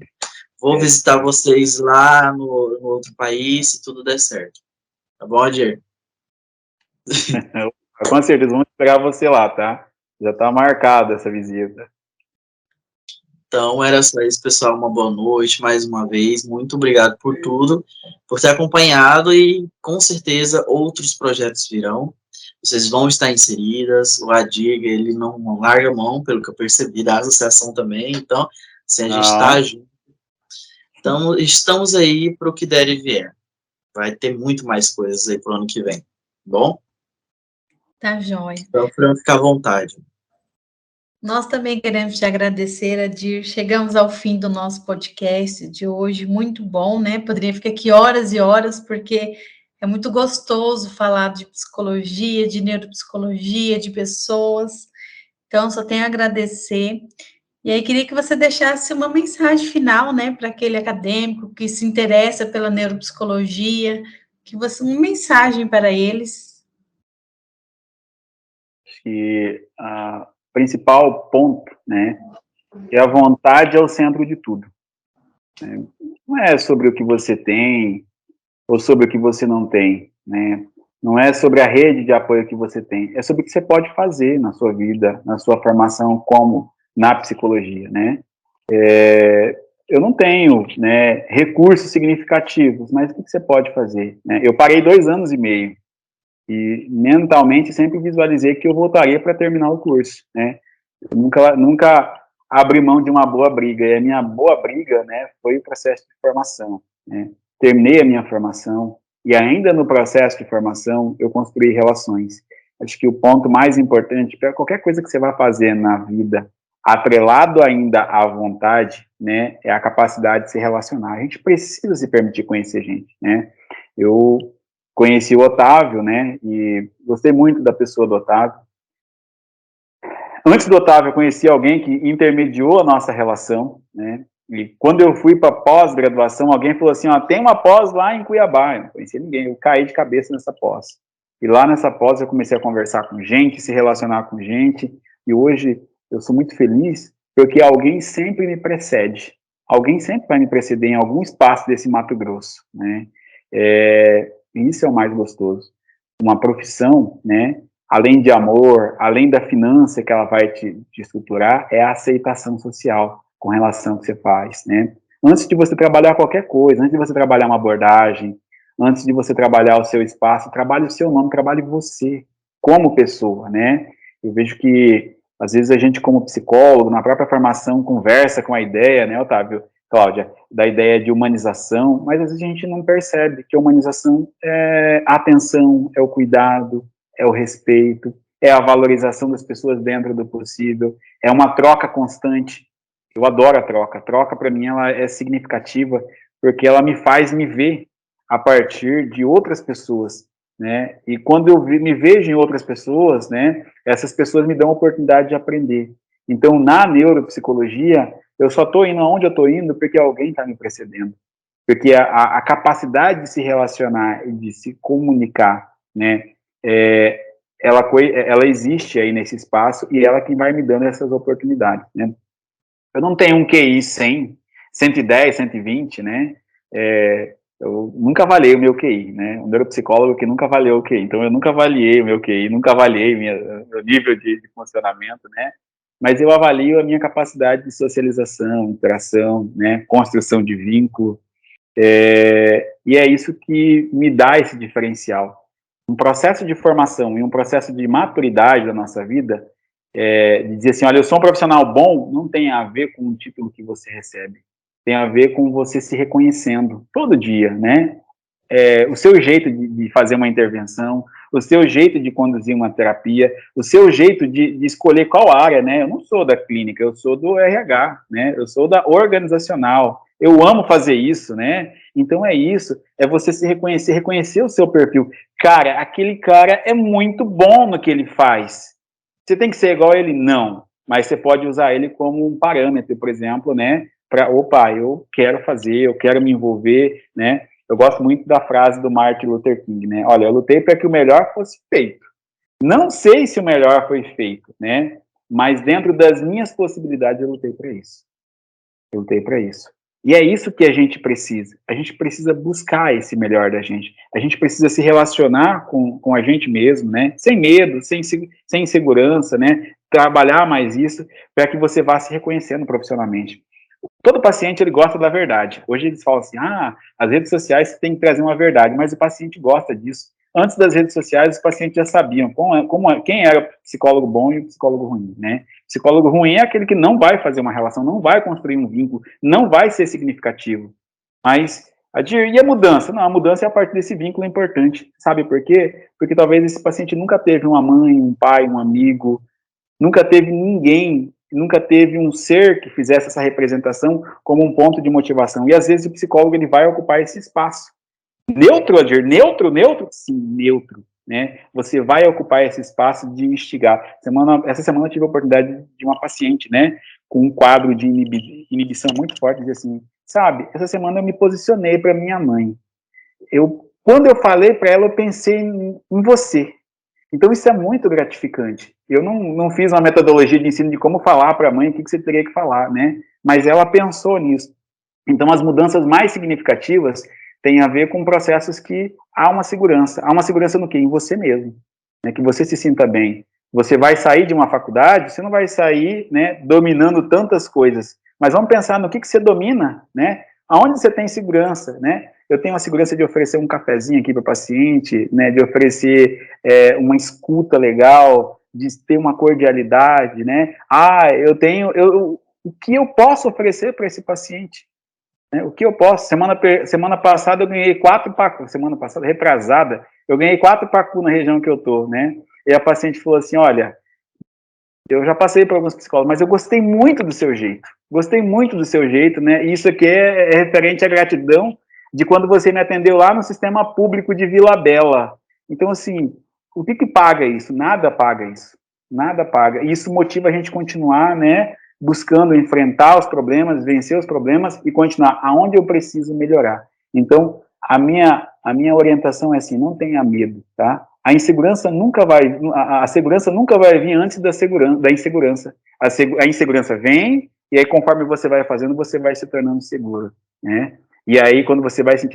Vou visitar vocês lá no outro país, se tudo der certo. Tá bom, Adir? Com certeza, vamos esperar você lá, tá? Já tá marcada essa visita. Então, era só isso, pessoal. Uma boa noite, mais uma vez. Muito obrigado por tudo, por ter acompanhado e, com certeza, outros projetos virão. Vocês vão estar inseridas. O Adir, ele não larga a mão, pelo que eu percebi, da associação também. Então, assim, a gente está junto. Então, estamos aí para o que der e vier. Vai ter muito mais coisas aí para o ano que vem. Tá bom? Tá jóia. Então, para ficar à vontade. Nós também queremos te agradecer, Adir. Chegamos ao fim do nosso podcast de hoje, muito bom, né? Poderia ficar aqui horas e horas, porque é muito gostoso falar de psicologia, de neuropsicologia, de pessoas. Então, só tenho a agradecer. E aí, queria que você deixasse uma mensagem final, né, para aquele acadêmico que se interessa pela neuropsicologia, uma mensagem para eles. Acho que o principal ponto, né, é a vontade é o centro de tudo. Né? Não é sobre o que você tem ou sobre o que você não tem, né? Não é sobre a rede de apoio que você tem, é sobre o que você pode fazer na sua vida, na sua formação como na psicologia, né? Eu não tenho, né, recursos significativos, mas o que você pode fazer? Né? Eu parei 2 anos e meio e mentalmente sempre visualizei que eu voltaria para terminar o curso, né? Eu nunca abri mão de uma boa briga, e a minha boa briga, né, foi o processo de formação, né? Terminei a minha formação, e ainda no processo de formação, eu construí relações. Acho que o ponto mais importante para qualquer coisa que você vai fazer na vida, atrelado ainda à vontade, né, é a capacidade de se relacionar. A gente precisa se permitir conhecer gente, né? Eu conheci o Otávio, né, e gostei muito da pessoa do Otávio. Antes do Otávio, eu conheci alguém que intermediou a nossa relação, né, e quando eu fui para pós-graduação, alguém falou assim, ó, tem uma pós lá em Cuiabá, eu não conhecia ninguém, eu caí de cabeça nessa pós. E lá nessa pós eu comecei a conversar com gente, se relacionar com gente, e hoje eu sou muito feliz porque alguém sempre me precede, alguém sempre vai me preceder em algum espaço desse Mato Grosso, né, isso é o mais gostoso. Uma profissão, né, além de amor, além da finança que ela vai te estruturar, é a aceitação social com relação ao que você faz, né? Antes de você trabalhar qualquer coisa, antes de você trabalhar uma abordagem, antes de você trabalhar o seu espaço, trabalhe o seu nome, trabalhe você como pessoa, né? Eu vejo que, às vezes, a gente, como psicólogo, na própria formação, conversa com a ideia, né, Otávio, Cláudia, da ideia de humanização, mas às vezes a gente não percebe que a humanização é a atenção, é o cuidado, é o respeito, é a valorização das pessoas dentro do possível, é uma troca constante. Eu adoro a troca. A troca, para mim, ela é significativa, porque ela me faz me ver a partir de outras pessoas, né? E quando eu me vejo em outras pessoas, né, essas pessoas me dão a oportunidade de aprender. Então, na neuropsicologia, eu só estou indo aonde eu estou indo porque alguém está me precedendo. Porque a capacidade de se relacionar e de se comunicar, né, ela existe aí nesse espaço e ela que vai me dando essas oportunidades, né? Eu não tenho um QI 100, 110, 120, né? Eu nunca avaliei o meu QI, né? Um neuropsicólogo que nunca avaliou o QI. Então, eu nunca avaliei o meu QI, nunca avaliei meu nível de funcionamento, né? Mas eu avalio a minha capacidade de socialização, interação, né? Construção de vínculo. E é isso que me dá esse diferencial. Um processo de formação e um processo de maturidade da nossa vida, de dizer assim, olha, eu sou um profissional bom, não tem a ver com o título que você recebe. Tem a ver com você se reconhecendo todo dia, né? O seu jeito de fazer uma intervenção, o seu jeito de conduzir uma terapia, o seu jeito de escolher qual área, né? Eu não sou da clínica, eu sou do RH, né? Eu sou da organizacional. Eu amo fazer isso, né? Então é isso, é você se reconhecer, reconhecer o seu perfil. Cara, aquele cara é muito bom no que ele faz. Você tem que ser igual a ele? Não. Mas você pode usar ele como um parâmetro, por exemplo, né? Opa, eu quero fazer, eu quero me envolver, né? Eu gosto muito da frase do Martin Luther King, né? Olha, eu lutei para que o melhor fosse feito. Não sei se o melhor foi feito, né? Mas dentro das minhas possibilidades eu lutei para isso. Eu lutei para isso. E é isso que a gente precisa. A gente precisa buscar esse melhor da gente. A gente precisa se relacionar com a gente mesmo, né? Sem medo, sem insegurança, né? Trabalhar mais isso para que você vá se reconhecendo profissionalmente. Todo paciente, ele gosta da verdade. Hoje eles falam assim, as redes sociais têm que trazer uma verdade, mas o paciente gosta disso. Antes das redes sociais, os pacientes já sabiam quem era o psicólogo bom e o psicólogo ruim, né? Psicólogo ruim é aquele que não vai fazer uma relação, não vai construir um vínculo, não vai ser significativo. Mas, e a mudança? Não, a mudança é a partir desse vínculo importante. Sabe por quê? Porque talvez esse paciente nunca teve uma mãe, um pai, um amigo, nunca teve ninguém, nunca teve um ser que fizesse essa representação como um ponto de motivação. E às vezes o psicólogo ele vai ocupar esse espaço. Neutro, Adir? Neutro? Sim, neutro. Né? Você vai ocupar esse espaço de instigar. Essa semana eu tive a oportunidade de uma paciente, né, com um quadro de inibição muito forte, dizer assim, sabe, essa semana eu me posicionei para minha mãe. Quando eu falei para ela, eu pensei em você. Então, isso é muito gratificante. Eu não fiz uma metodologia de ensino de como falar para a mãe o que você teria que falar, né? Mas ela pensou nisso. Então, as mudanças mais significativas têm a ver com processos que há uma segurança. Há uma segurança no quê? Em você mesmo. Né? Que você se sinta bem. Você vai sair de uma faculdade, você não vai sair, né, dominando tantas coisas. Mas vamos pensar no que você domina, né? Aonde você tem segurança, né? Eu tenho a segurança de oferecer um cafezinho aqui para o paciente, né, de oferecer uma escuta legal, de ter uma cordialidade, né? O que eu posso oferecer para esse paciente? Né? O que eu posso? Semana passada eu ganhei 4 PACU, semana passada, retrasada, eu ganhei 4 PACU na região que eu tô, né? E a paciente falou assim, olha, eu já passei por alguns psicólogos, mas eu gostei muito do seu jeito, né? E isso aqui é referente à gratidão de quando você me atendeu lá no sistema público de Vila Bela. Então, assim, o que paga isso? Nada paga isso. Nada paga. E isso motiva a gente a continuar, né, buscando enfrentar os problemas, vencer os problemas e continuar aonde eu preciso melhorar. Então, a minha orientação é assim, não tenha medo, tá? A segurança nunca vai vir antes da insegurança. A insegurança vem, e aí conforme você vai fazendo, você vai se tornando seguro, né? E aí, quando você vai se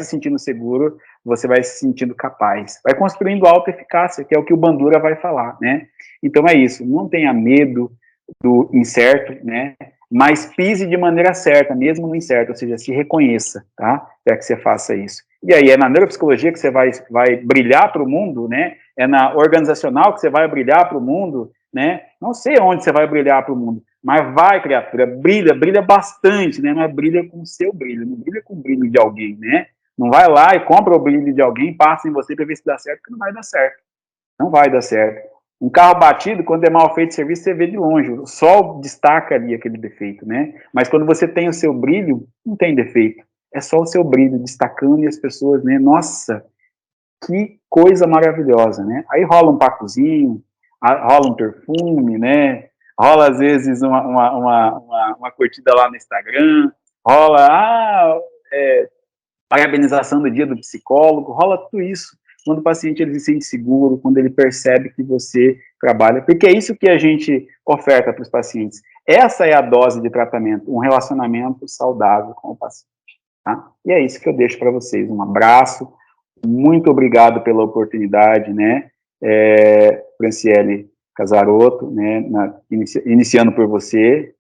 sentindo seguro, você vai se sentindo capaz. Vai construindo autoeficácia, que é o que o Bandura vai falar, né? Então é isso, não tenha medo do incerto, né? Mas pise de maneira certa, mesmo no incerto, ou seja, se reconheça, tá? Para que você faça isso. E aí é na neuropsicologia que você vai brilhar para o mundo, né? É na organizacional que você vai brilhar para o mundo, né? Não sei onde você vai brilhar para o mundo, mas vai, criatura, brilha bastante, né? Mas brilha com o seu brilho, não brilha com o brilho de alguém, né? Não vai lá e compra o brilho de alguém, passa em você para ver se dá certo, porque não vai dar certo. Não vai dar certo. Um carro batido, quando é mal feito de serviço, você vê de longe. O sol destaca ali aquele defeito, né? Mas quando você tem o seu brilho, não tem defeito. É só o seu brilho destacando e as pessoas, né? Nossa, que coisa maravilhosa, né? Aí rola um pacozinho, rola um perfume, né? Rola, às vezes, uma curtida lá no Instagram, rola, parabenização do dia do psicólogo, rola tudo isso quando o paciente ele se sente seguro, quando ele percebe que você trabalha, porque é isso que a gente oferta para os pacientes. Essa é a dose de tratamento, um relacionamento saudável com o paciente, tá? E é isso que eu deixo para vocês. Um abraço, muito obrigado pela oportunidade, né, Franciele Casarotto, né, iniciando por você,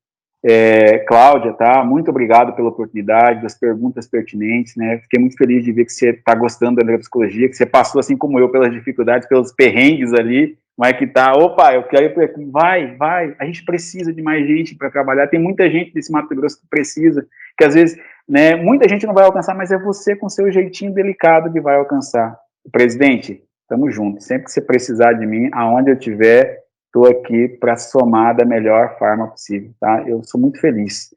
Cláudia, tá? Muito obrigado pela oportunidade, das perguntas pertinentes, né? Fiquei muito feliz de ver que você está gostando da neuropsicologia, que você passou, assim como eu, pelas dificuldades, pelos perrengues ali, mas que tá, opa, eu quero ir por aqui, vai, a gente precisa de mais gente para trabalhar, tem muita gente desse Mato Grosso que precisa, que às vezes, né, muita gente não vai alcançar, mas é você com seu jeitinho delicado que vai alcançar. Presidente, estamos juntos, sempre que você precisar de mim, aonde eu estiver, estou aqui para somar da melhor forma possível, tá? Eu sou muito feliz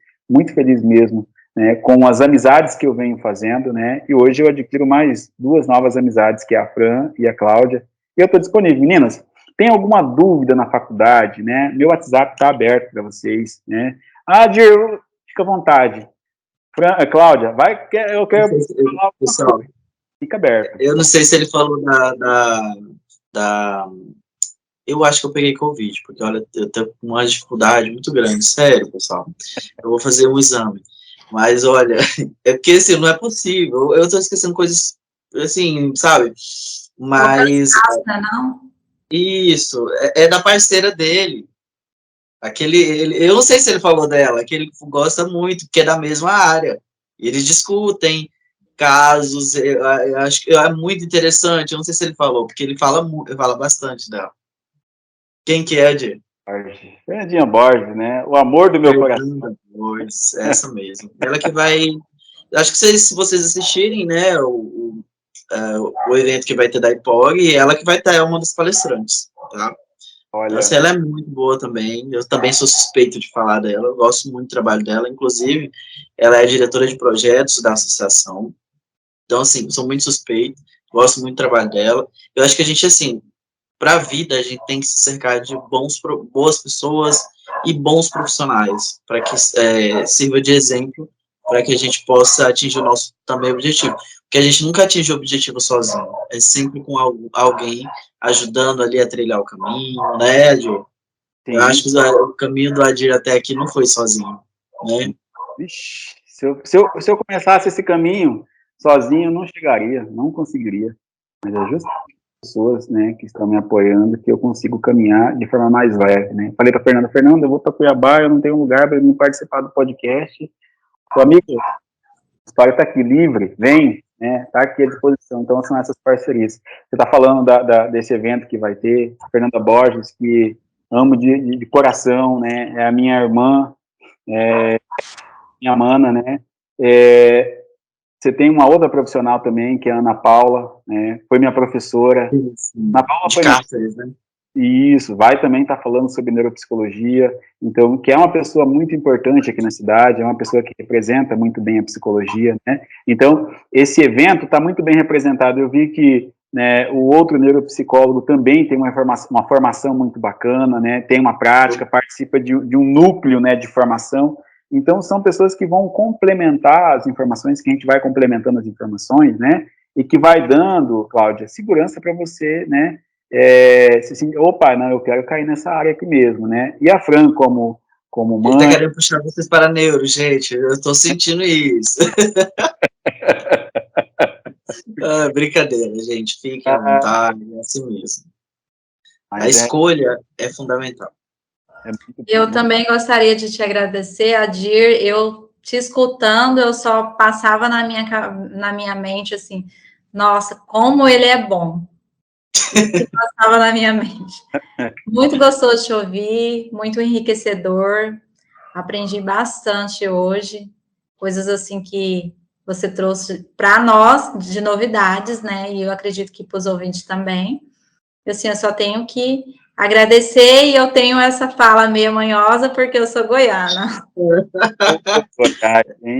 mesmo, né, com as amizades que eu venho fazendo, né, e hoje eu adquiro mais 2 novas amizades, que é a Fran e a Cláudia, e eu estou disponível. Meninas, tem alguma dúvida na faculdade, né, meu WhatsApp está aberto para vocês, né, Dir, fica à vontade. Cláudia, eu quero falar pessoal, fica aberto. Eu não sei se ele falou eu acho que eu peguei Covid, porque, olha, eu tenho uma dificuldade muito grande, sério, pessoal. Eu vou fazer um exame. Mas, olha, é porque, assim, não é possível. Eu tô esquecendo coisas, assim, sabe? Mas... Não? Isso, é da parceira dele. Eu não sei se ele falou dela, que ele gosta muito, que é da mesma área. Eles discutem casos, eu acho que é muito interessante. Eu não sei se ele falou, porque ele fala bastante dela. Quem que é, Di? Fernandinha Borges, né? O amor do meu coração. Borges, essa mesmo. Ela que vai... Acho que se vocês assistirem, né, o evento que vai ter da IPOG, ela que vai estar, é uma das palestrantes, tá? Olha. Então, ela é muito boa também. Eu também sou suspeito de falar dela. Eu gosto muito do trabalho dela. Inclusive, ela é diretora de projetos da associação. Então, assim, sou muito suspeito. Gosto muito do trabalho dela. Eu acho que a gente, assim, para a vida, a gente tem que se cercar de boas pessoas e bons profissionais, para que sirva de exemplo, para que a gente possa atingir o nosso também objetivo. Porque a gente nunca atinge o objetivo sozinho, é sempre com alguém ajudando ali a trilhar o caminho, né, Adir? Eu acho que o caminho do Adir até aqui não foi sozinho, né? Vixe, se eu começasse esse caminho sozinho, eu não chegaria, não conseguiria. Mas é justamente as pessoas, né, que estão me apoiando que eu consigo caminhar de forma mais leve, né? Falei para Fernanda, eu vou para Cuiabá, eu não tenho lugar para me participar do podcast. O amigo, a história está aqui livre, vem, né? Está aqui à disposição. Então são essas parcerias. Você está falando desse evento que vai ter, Fernanda Borges, que amo de coração, né? É a minha irmã, minha mana, né? Você tem uma outra profissional também, que é a Ana Paula, né? Foi minha professora. Ana Paula foi Cáceres, né? Isso, vai também estar falando sobre neuropsicologia, então, que é uma pessoa muito importante aqui na cidade, é uma pessoa que representa muito bem a psicologia, né? Então, esse evento está muito bem representado. Eu vi que, né, o outro neuropsicólogo também tem uma formação muito bacana, né? Tem uma prática, participa de um núcleo, né, de formação. Então, são pessoas que vão complementar as informações, que a gente vai complementando as informações, né? E que vai dando, Cláudia, segurança para você, né? Opa, não, eu quero cair nessa área aqui mesmo, né? E a Fran, como como Ele tá mãe. querendo puxar vocês para neuro, gente. Eu tô sentindo isso. Brincadeira, gente. Fiquem à vontade, é assim mesmo. A escolha é fundamental. Eu também gostaria de te agradecer, Adir. Eu te escutando, eu só passava na minha mente assim, nossa, como ele é bom. Isso que passava na minha mente. Muito gostoso de te ouvir, muito enriquecedor. Aprendi bastante hoje, coisas assim que você trouxe para nós de novidades, né? E eu acredito que para os ouvintes também. Assim, eu só tenho que agradecer e eu tenho essa fala meio manhosa porque eu sou goiana.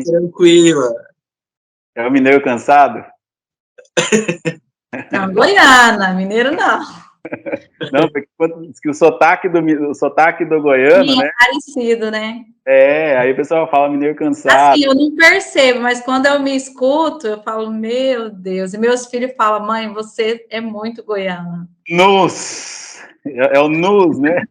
Tranquila. É o mineiro cansado? Não, goiana, mineiro não. Não, porque que o sotaque do goiano, Sim, né? é parecido, né? Aí o pessoal fala mineiro cansado. Assim, eu não percebo, mas quando eu me escuto, eu falo, meu Deus. E meus filhos falam, mãe, você é muito goiana. Nus! É o nus, né?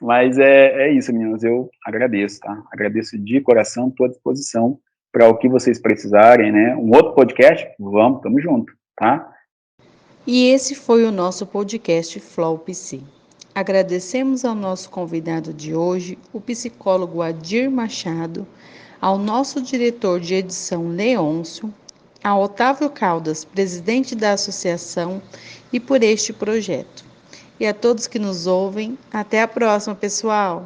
Mas é isso, meninas. Eu agradeço, tá? Agradeço de coração, estou à disposição para o que vocês precisarem, né? Um outro podcast? Vamos, tamo junto, tá? E esse foi o nosso podcast Flow PC. Agradecemos ao nosso convidado de hoje, o psicólogo Adir Machado, ao nosso diretor de edição Leôncio, ao Otávio Caldas, presidente da associação, e por este projeto. E a todos que nos ouvem, até a próxima, pessoal!